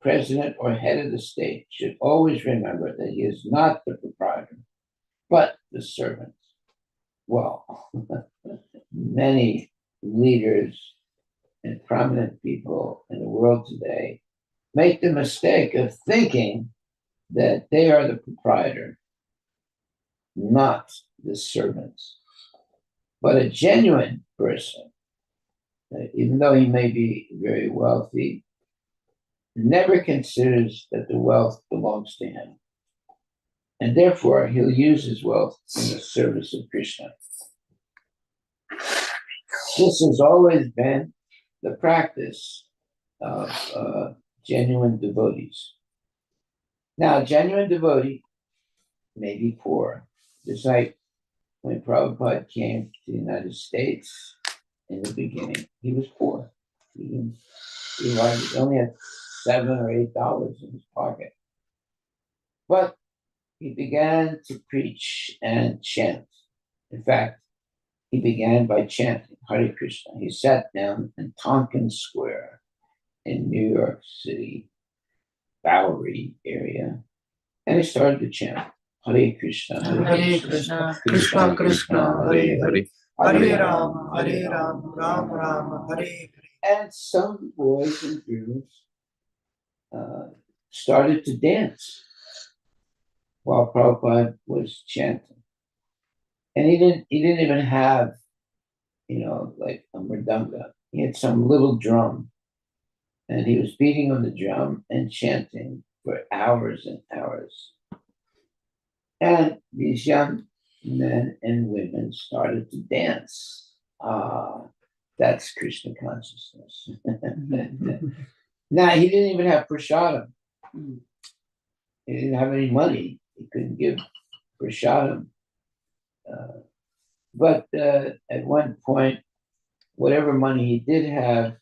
president, or head of the state should always remember that he is not the proprietor, but the servant. Well, many leaders and prominent people in the world today make the mistake of thinking that they are the proprietor, not the servant. But a genuine person, even though he may be very wealthy, never considers that the wealth belongs to him. And therefore, he'll use his wealth in the service of Krishna. This has always been the practice of genuine devotees. Now, a genuine devotee may be poor. Just like when Prabhupada came to the United States in the beginning, he was poor. He only had $7 or $8 in his pocket. But he began to preach and chant. In fact, he began by chanting Hare Krishna. He sat down in Tompkins Square in New York City, Bowery area, and he started to chant Hare Krishna, Hare Krishna, Krishna Krishna, Hare Hare, Hare Ram, Ram Ram, Hare Hare. And some boys and girls started to dance while Prabhupada was chanting. And he didn't even have, like a mridanga. He had some little drum. and he was beating on the drum and chanting for hours and hours. And these young men and women started to dance. That's Krishna consciousness. Now, he didn't even have prasadam. He didn't have any money. He couldn't give prasadam. But at one point, whatever money he did have,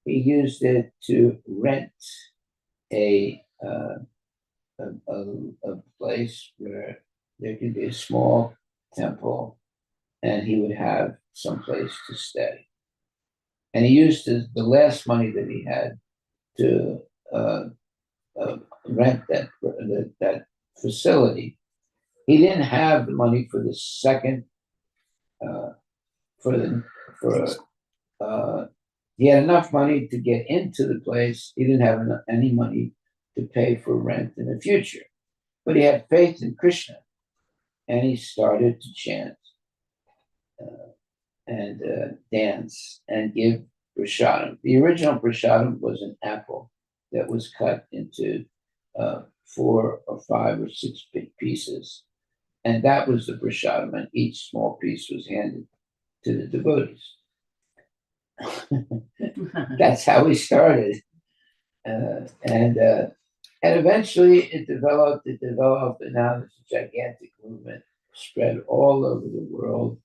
he used it to rent a place where there could be a small temple, and he would have some place to stay. And he used the last money that he had to rent that facility. He didn't have the money for the second he had enough money to get into the place. He didn't have any money to pay for rent in the future, but he had faith in Krishna, and he started to chant and dance and give prasadam. The original prasadam was an apple that was cut into 4 or 5 or 6 big pieces, and that was the prasadam, and each small piece was handed to the devotees. That's how we started, and eventually it developed, and now there's a gigantic movement spread all over the world,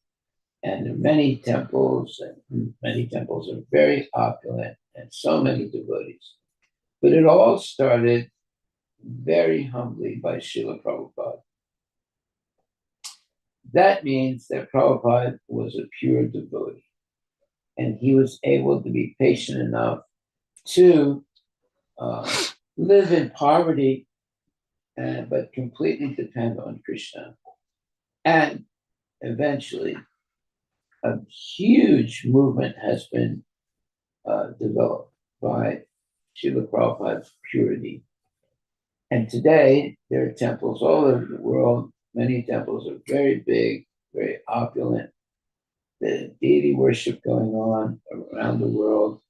and there are many temples, and many temples are very opulent, and so many devotees. But it all started very humbly by Srila Prabhupada. That means that Prabhupada was a pure devotee, and he was able to be patient enough to live in poverty, but completely depend on Krishna. And eventually, a huge movement has been developed by Srila Prabhupada's purity. And today, there are temples all over the world. Many temples are very big, very opulent. There's deity worship going on around the world.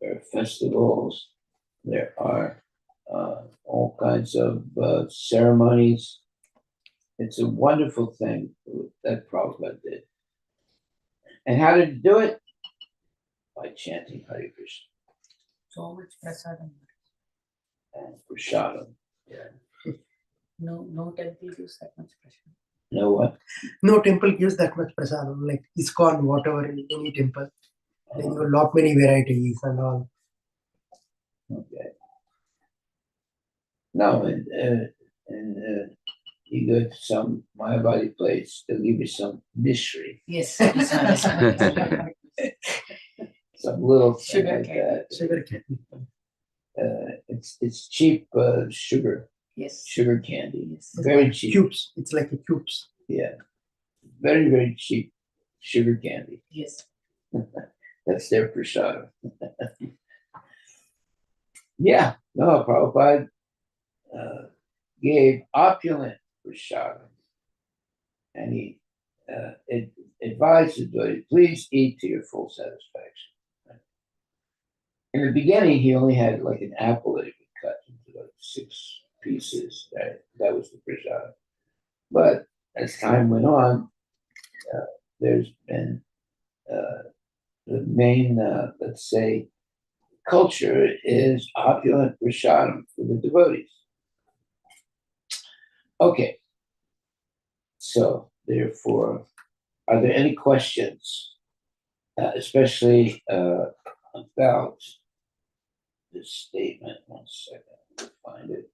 There are festivals. There are all kinds of ceremonies. It's a wonderful thing that Prabhupada did. And how did he do it? By chanting Hare Krishna. So much prasadam. And prasadam. Yeah. No temple gives that much prasadam. No what? No temple gives that much prasadam, like ISKCON, whatever, in any temple. Then you have a lot many varieties and all. Okay. No, and you go to some Mayavadi place, they'll give you some mystery. Yes. Some little thing Sugar like cane. that. Sugar cane. It's cheap sugar. Yes. Sugar candy. Yes. Very cheap. Cubes. It's like a cubes. Yeah. Very, very cheap sugar candy. Yes. That's their prasadam. Yeah. No, Prabhupada gave opulent prasadam. And he advised the devotee, please eat to your full satisfaction. In the beginning, he only had like an apple that he could cut into like 6 pieces. That was the prasadam. But as time went on, there's been the main, let's say, culture is opulent prasadam for the devotees. Okay. So, therefore, are there any questions, especially about this statement? 1 second, let me find it.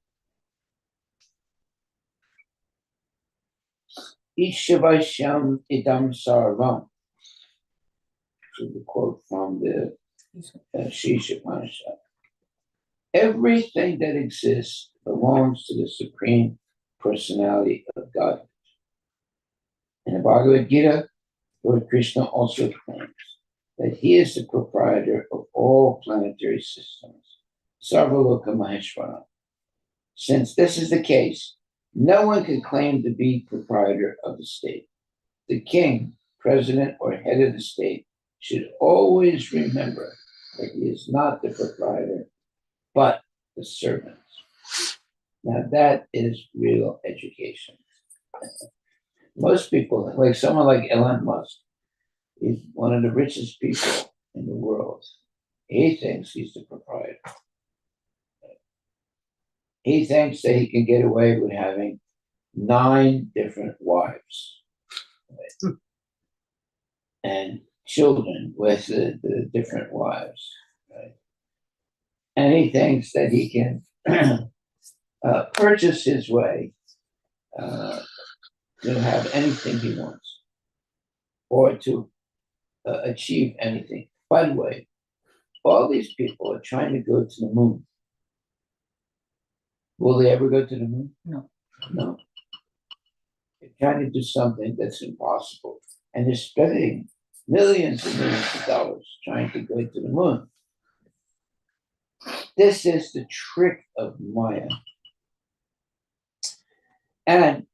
Ishavashyam idam sarvam. So the quote from the Shisha Upanishad. Everything that exists belongs to the Supreme Personality of Godhead. In the Bhagavad Gita, Lord Krishna also claims that he is the proprietor of all planetary systems, Sarvaloka Maheshwara. Since this is the case, no one can claim to be proprietor of the state. The king, president, or head of the state should always remember that he is not the proprietor but the servants. Now that is real education. Most people, like someone like Elon Musk, is one of the richest people in the world. He thinks he's the proprietor. He thinks that he can get away with having 9 different wives, right? And children with the different wives, right? And he thinks that he can purchase his way to have anything he wants or to achieve anything. By the way, all these people are trying to go to the moon. Will they ever go to the moon? No. No. They're trying to do something that's impossible. And they're spending millions and millions of dollars trying to go to the moon. This is the trick of Maya. And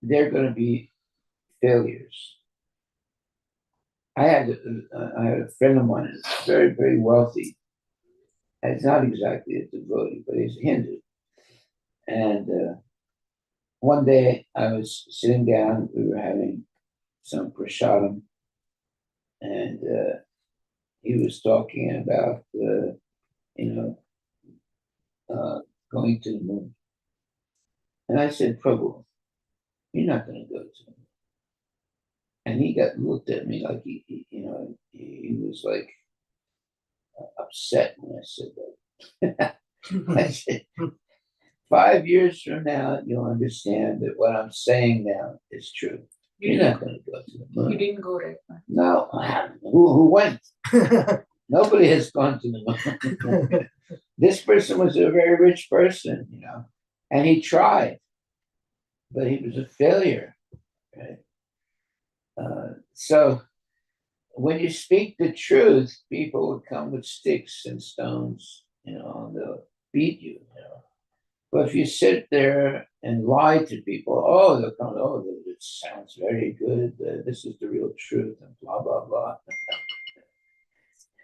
they're going to be failures. I had a friend of mine who's very, very wealthy. And he's not exactly a devotee, but he's a Hindu. And one day I was sitting down, we were having some prasadam, and he was talking about, going to the moon. And I said, Prabhu, you're not going to go to the moon. And he looked at me like he was like upset when I said that. I said, 5 years from now, you'll understand that what I'm saying now is true. You're not going to go to the moon. You didn't go, right? No. Who went? Nobody has gone to the moon. This person was a very rich person, and he tried, but he was a failure. Right? So when you speak the truth, people will come with sticks and stones, and they'll beat you. But if you sit there and lie to people, they'll come, it sounds very good. This is the real truth, and blah, blah, blah.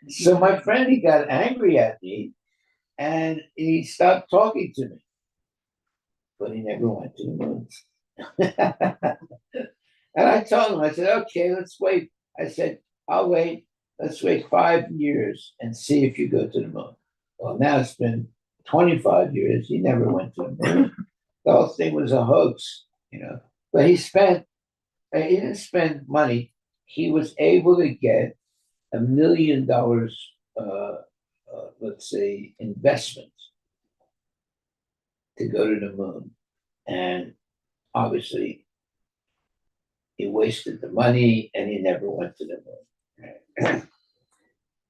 So my friend, he got angry at me, and he stopped talking to me. But he never went to the moon. And I told him, I said, okay, let's wait. I said, I'll wait. Let's wait 5 years and see if you go to the moon. Well, now it's been 25 years. He never went to the moon. The whole thing was a hoax, But he didn't spend money. He was able to get $1 million, let's say, investment to go to the moon. And obviously, he wasted the money and he never went to the moon.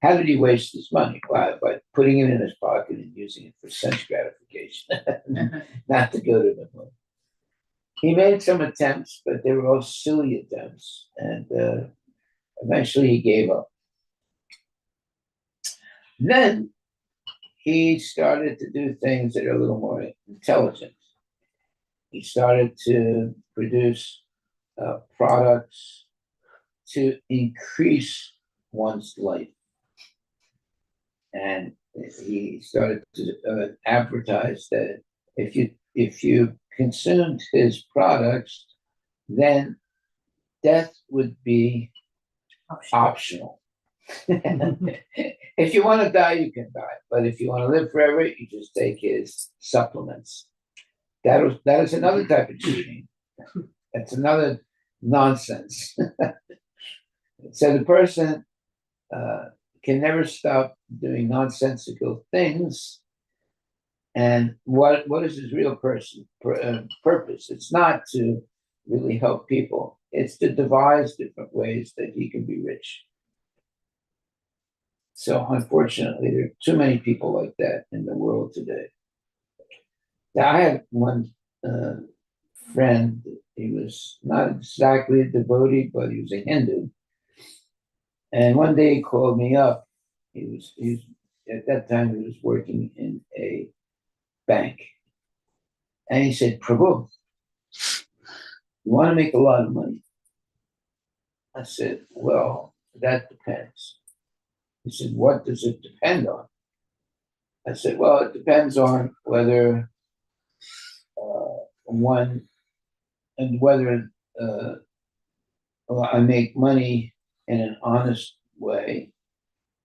How did he waste his money? By putting it in his pocket and using it for sense gratification, not to go to the moon. He made some attempts, but they were all silly attempts. And eventually he gave up. Then he started to do things that are a little more intelligent. He started to produce products to increase one's life. And he started to advertise that if you consumed his products, then death would be optional. If you want to die, you can die. But if you want to live forever, you just take his supplements. That is another type of cheating. That's another nonsense. So the person can never stop doing nonsensical things. And what is his real purpose? It's not to really help people. It's to devise different ways that he can be rich. So unfortunately, there are too many people like that in the world today. Now, I had one friend. He was not exactly a devotee, but he was a Hindu. And one day he called me up. He was at that time he was working in a bank. And he said, Prabhu, you want to make a lot of money? I said, well, that depends. He said, what does it depend on? I said, well, it depends on whether one and whether I make money in an honest way,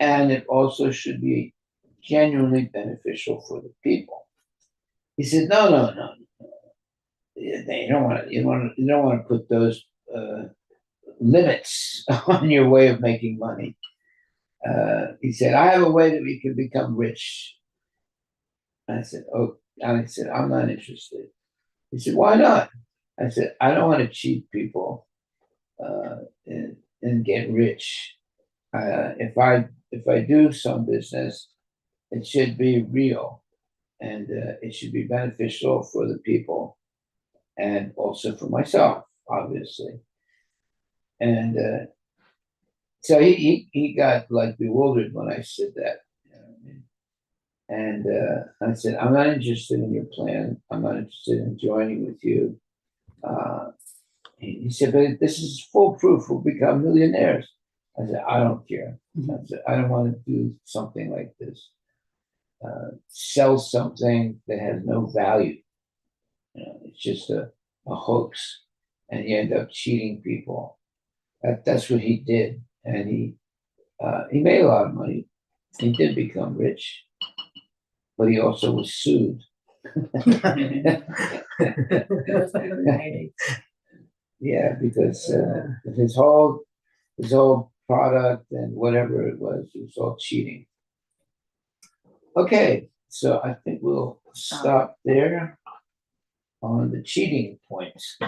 and it also should be genuinely beneficial for the people. He said, no, no, no. You don't want to. You don't want to put those limits on your way of making money. He said, I have a way that we can become rich. I said, oh, and I said, I'm not interested. He said, why not? I said, I don't want to cheat people and get rich. If I do some business, it should be real, and it should be beneficial for the people and also for myself, obviously. And so he got like bewildered when I said that. You know what I mean? And I said, I'm not interested in your plan. I'm not interested in joining with you. He said, but this is foolproof. We'll become millionaires. I said, I don't care. I said, I don't want to do something like this. Sell something that has no value. You know, it's just a hoax, and you end up cheating people. That's what he did, and he made a lot of money. He did become rich, but he also was sued. Yeah, because his whole product and whatever it was all cheating. Okay, so I think we'll stop there on the cheating points.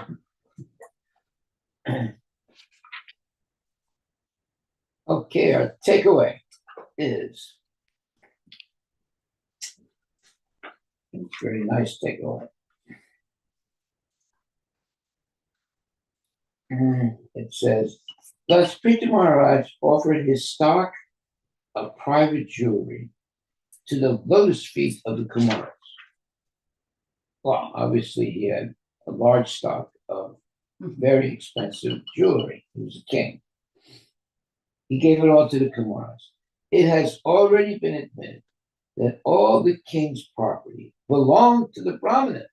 Okay, our takeaway is very nice takeaway. It says, thus Prita Maharaj offered his stock of private jewelry to the lotus feet of the Kumaras. Well, obviously he had a large stock of very expensive jewelry. He was a king. He gave it all to the Kumaras. It has already been admitted that all the king's property belonged to the Brahmanas,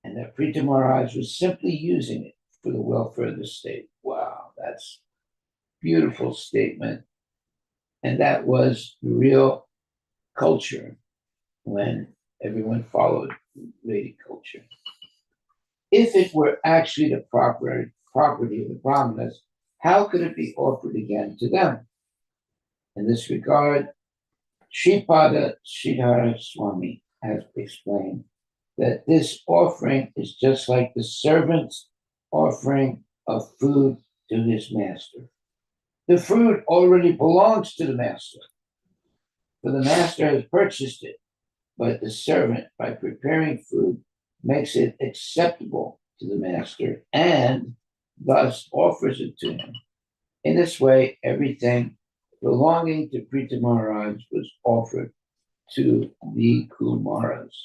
and that Prita Maharaj was simply using it for the welfare of the state. Wow, that's a beautiful statement. And that was the real culture when everyone followed Vedic culture. If it were actually the property of the Brahmanas, how could it be offered again to them? In this regard, Sripada Sridhara Swami has explained that this offering is just like the servant's offering of food to his master. The food already belongs to the master, for the master has purchased it, but the servant, by preparing food, makes it acceptable to the master and thus offers it to him. In this way, everything belonging to Prita Maharaj was offered to the Kumaras.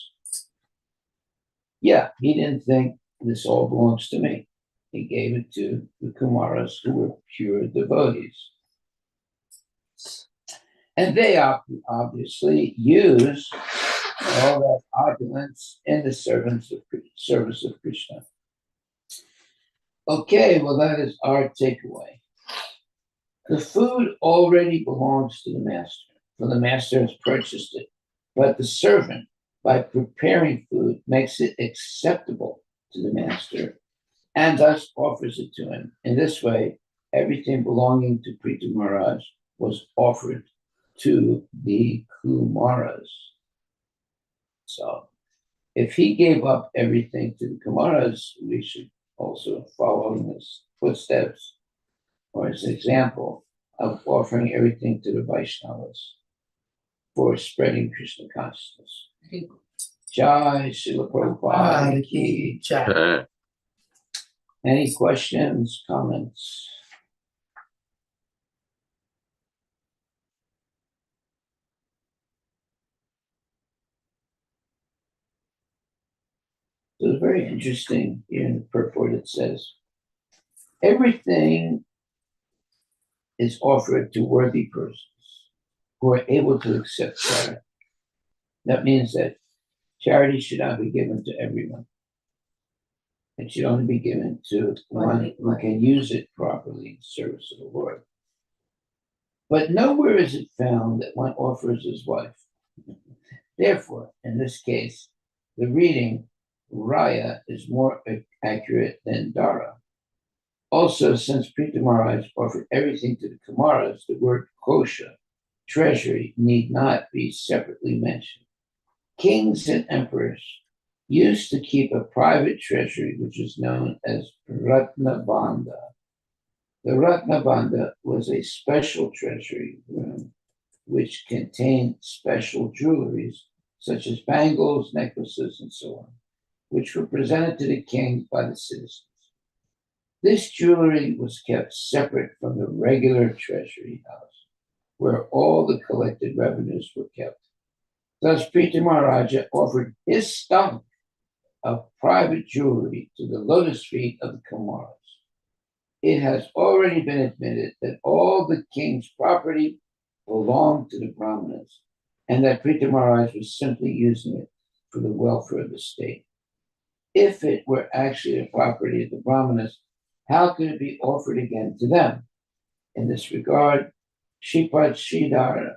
Yeah, he didn't think this all belongs to me. He gave it to the Kumaras, who were pure devotees. And they obviously use all that opulence in the service of Krishna. Okay, well, that is our takeaway. The food already belongs to the master, for the master has purchased it. But the servant, by preparing food, makes it acceptable to the master and thus offers it to him. In this way, everything belonging to Prita Maharaj was offered to the Kumaras. So, if he gave up everything to the Kumaras, we should also follow in his footsteps or his example of offering everything to the Vaishnavas for spreading Krishna consciousness. Jai Srila Prabhupada ki jai. Any questions, comments? So it's very interesting here in the purport. It says, everything is offered to worthy persons who are able to accept That means that charity should not be given to everyone. It should only be given to one who can use it properly in service of the Lord. But nowhere is it found that one offers his wife. Therefore, in this case, the reading Raya is more accurate than Dara. Also, since Prita Maharaj offered everything to the Kumaras, the word kosha, treasury, need not be separately mentioned. Kings and emperors used to keep a private treasury, which is known as Ratnabandha. The Ratnabandha was a special treasury room which contained special jewelries, such as bangles, necklaces, and so on, which were presented to the king by the citizens. This jewelry was kept separate from the regular treasury house, where all the collected revenues were kept. Thus, Prita Maharaja offered his stock of private jewelry to the lotus feet of the Kumaras. It has already been admitted that all the king's property belonged to the Brahmanas, and that Prita Maharaj was simply using it for the welfare of the state. If it were actually the property of the Brahmanas, how could it be offered again to them? In this regard, Shripad Sridhara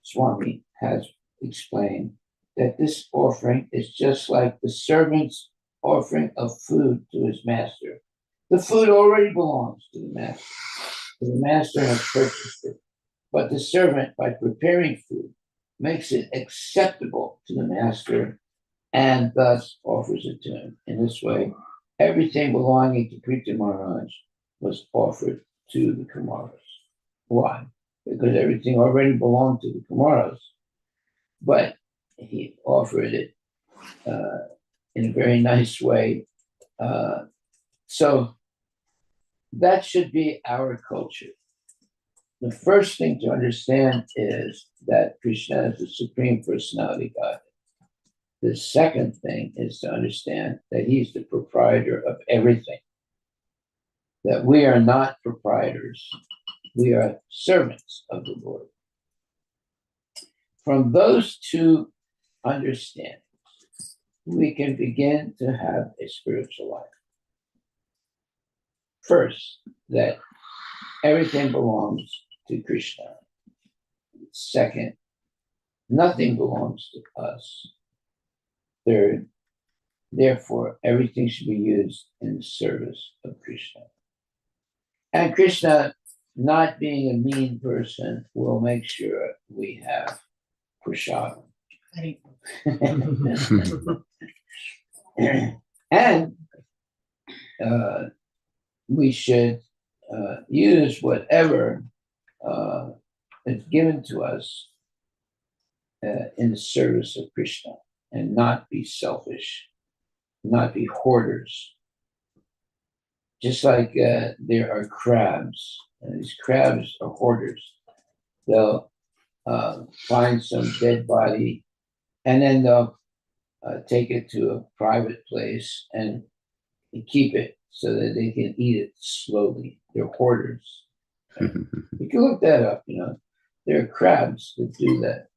Swami has explained that this offering is just like the servant's offering of food to his master. The food already belongs to the master. The master has purchased it, but the servant, by preparing food, makes it acceptable to the master and thus offers it to him. In this way, everything belonging to Prita Maharaj was offered to the Kumaras. Why? Because everything already belonged to the Kumaras, but he offered it in a very nice way. So that should be our culture. The first thing to understand is that Krishna is the Supreme Personality God. The second thing is to understand that he's the proprietor of everything. That we are not proprietors. We are servants of the Lord. From those two understandings, we can begin to have a spiritual life. First, that everything belongs to Krishna. Second, nothing belongs to us. Third, therefore, everything should be used in the service of Krishna. And Krishna, not being a mean person, will make sure we have prasadam. And we should use whatever is given to us in the service of Krishna, and not be selfish, not be hoarders. Just like there are crabs, and these crabs are hoarders. They'll find some dead body, and then they'll take it to a private place and keep it so that they can eat it slowly. They're hoarders. You can look that up, There are crabs that do that.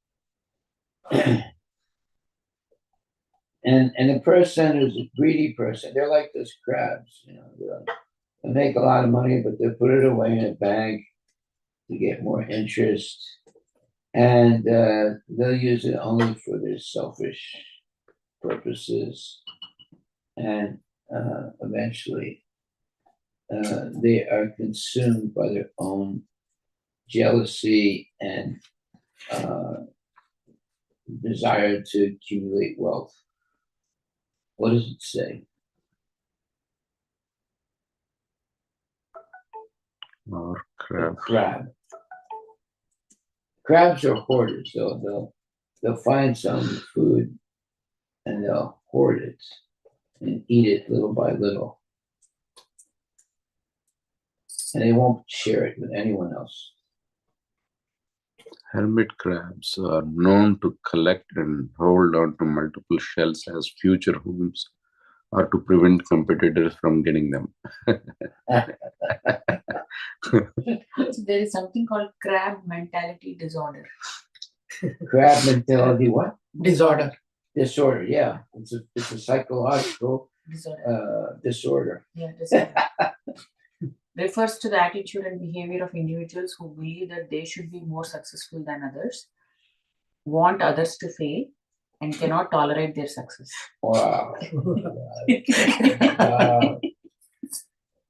And the person who's a greedy person, they're like those crabs, They'll make a lot of money, but they'll put it away in a bank to get more interest. And they'll use it only for their selfish purposes. And eventually, they are consumed by their own jealousy and desire to accumulate wealth. What does it say? Or crab. Crab. Crabs are hoarders. They'll find some food and they'll hoard it and eat it little by little. And they won't share it with anyone else. Hermit crabs are known to collect and hold on to multiple shells as future homes, or to prevent competitors from getting them. So there is something called crab mentality disorder. Crab mentality what? Disorder. Disorder, yeah. It's a psychological Disorder. disorder. Yeah, disorder. Refers to the attitude and behavior of individuals who believe that they should be more successful than others, want others to fail, and cannot tolerate their success. Wow.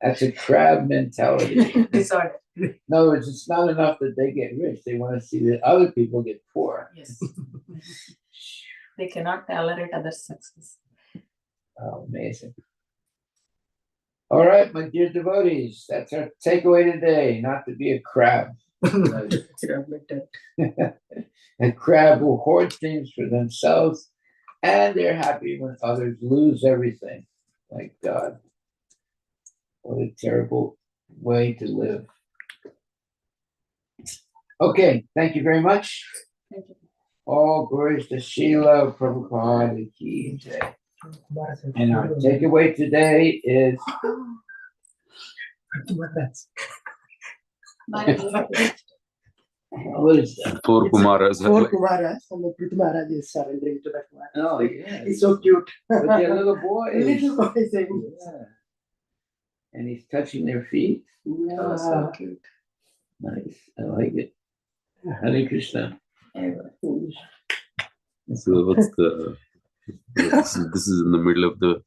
That's a crab mentality. Disorder. In other words, it's not enough that they get rich. They want to see that other people get poor. Yes. They cannot tolerate others' success. Oh, amazing. All right, my dear devotees, that's our takeaway today, not to be a crab. A crab will hoard things for themselves, and they're happy when others lose everything. Like God. What a terrible way to live. Okay, thank you very much. Thank you. All glories to Srila Prabhupada Ki Jai. And our takeaway today is what is that? Four Kumaras. Four Kumaras, and the Prithu Maharaj is surrendering to that one. Oh, yeah. He's so cute. But they're little boys. Little boy saying, Yeah. And he's touching their feet. Oh, so cute. Nice. I like it. Hare Krishna. So what's the? This is in the middle of the.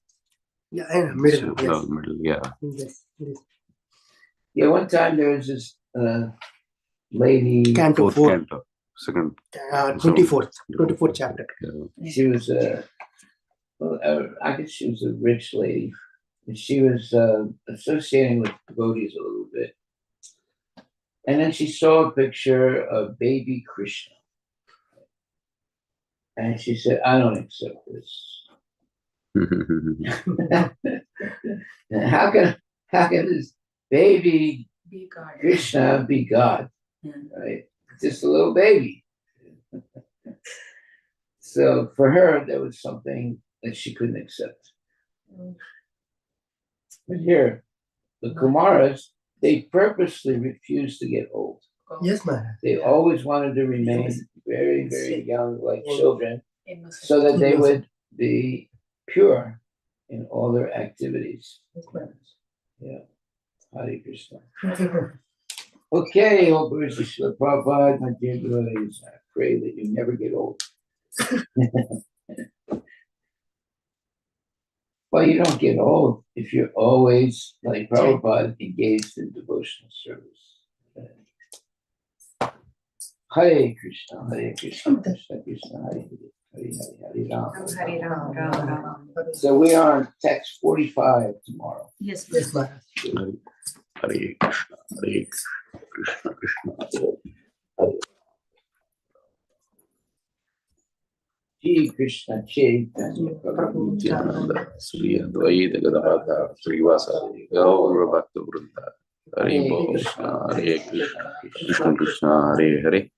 Yeah, I know, middle. Oh, Yes. middle. Yeah. Yes. Yes. Yeah, one time there was this lady. Canto Fourth 4, canto. Second. 24th chapter. Yeah. She was I guess she was a rich lady. And she was associating with devotees a little bit. And then she saw a picture of baby Krishna. And she said, I don't accept this. How can this baby Be God. Krishna be God? Yeah. Right? Just a little baby. So for her, there was something that she couldn't accept. But here, the Kumaras, they purposely refused to get old. Yes, Maharaj. They always wanted to remain very, very young, like children, Innocent. so that they would be pure in all their activities. Yeah. Hare Krishna. Okay, all glories to Srila Prabhupada, my dear devotees. I pray that you never get old. Well, you don't get old if you're always, like Prabhupada, engaged in devotional service. Hare Krishna, Hare Krishna, Krishna Krishna, Hare Hare, Hare Ram. Hare Ram, Ram Ram. So we are on text 45 tomorrow. Yes, Yes, Maharaj. Hare Krishna, Hare Krishna, Krishna Krishna. Shri Krishna Chaitanya Prabhu Nityananda, Sri Advaita Gadadhar, Srivasadi, Gaura Bhakta Vrinda. Hare Krishna, Hare Krishna, Krishna Krishna, Hare Hare.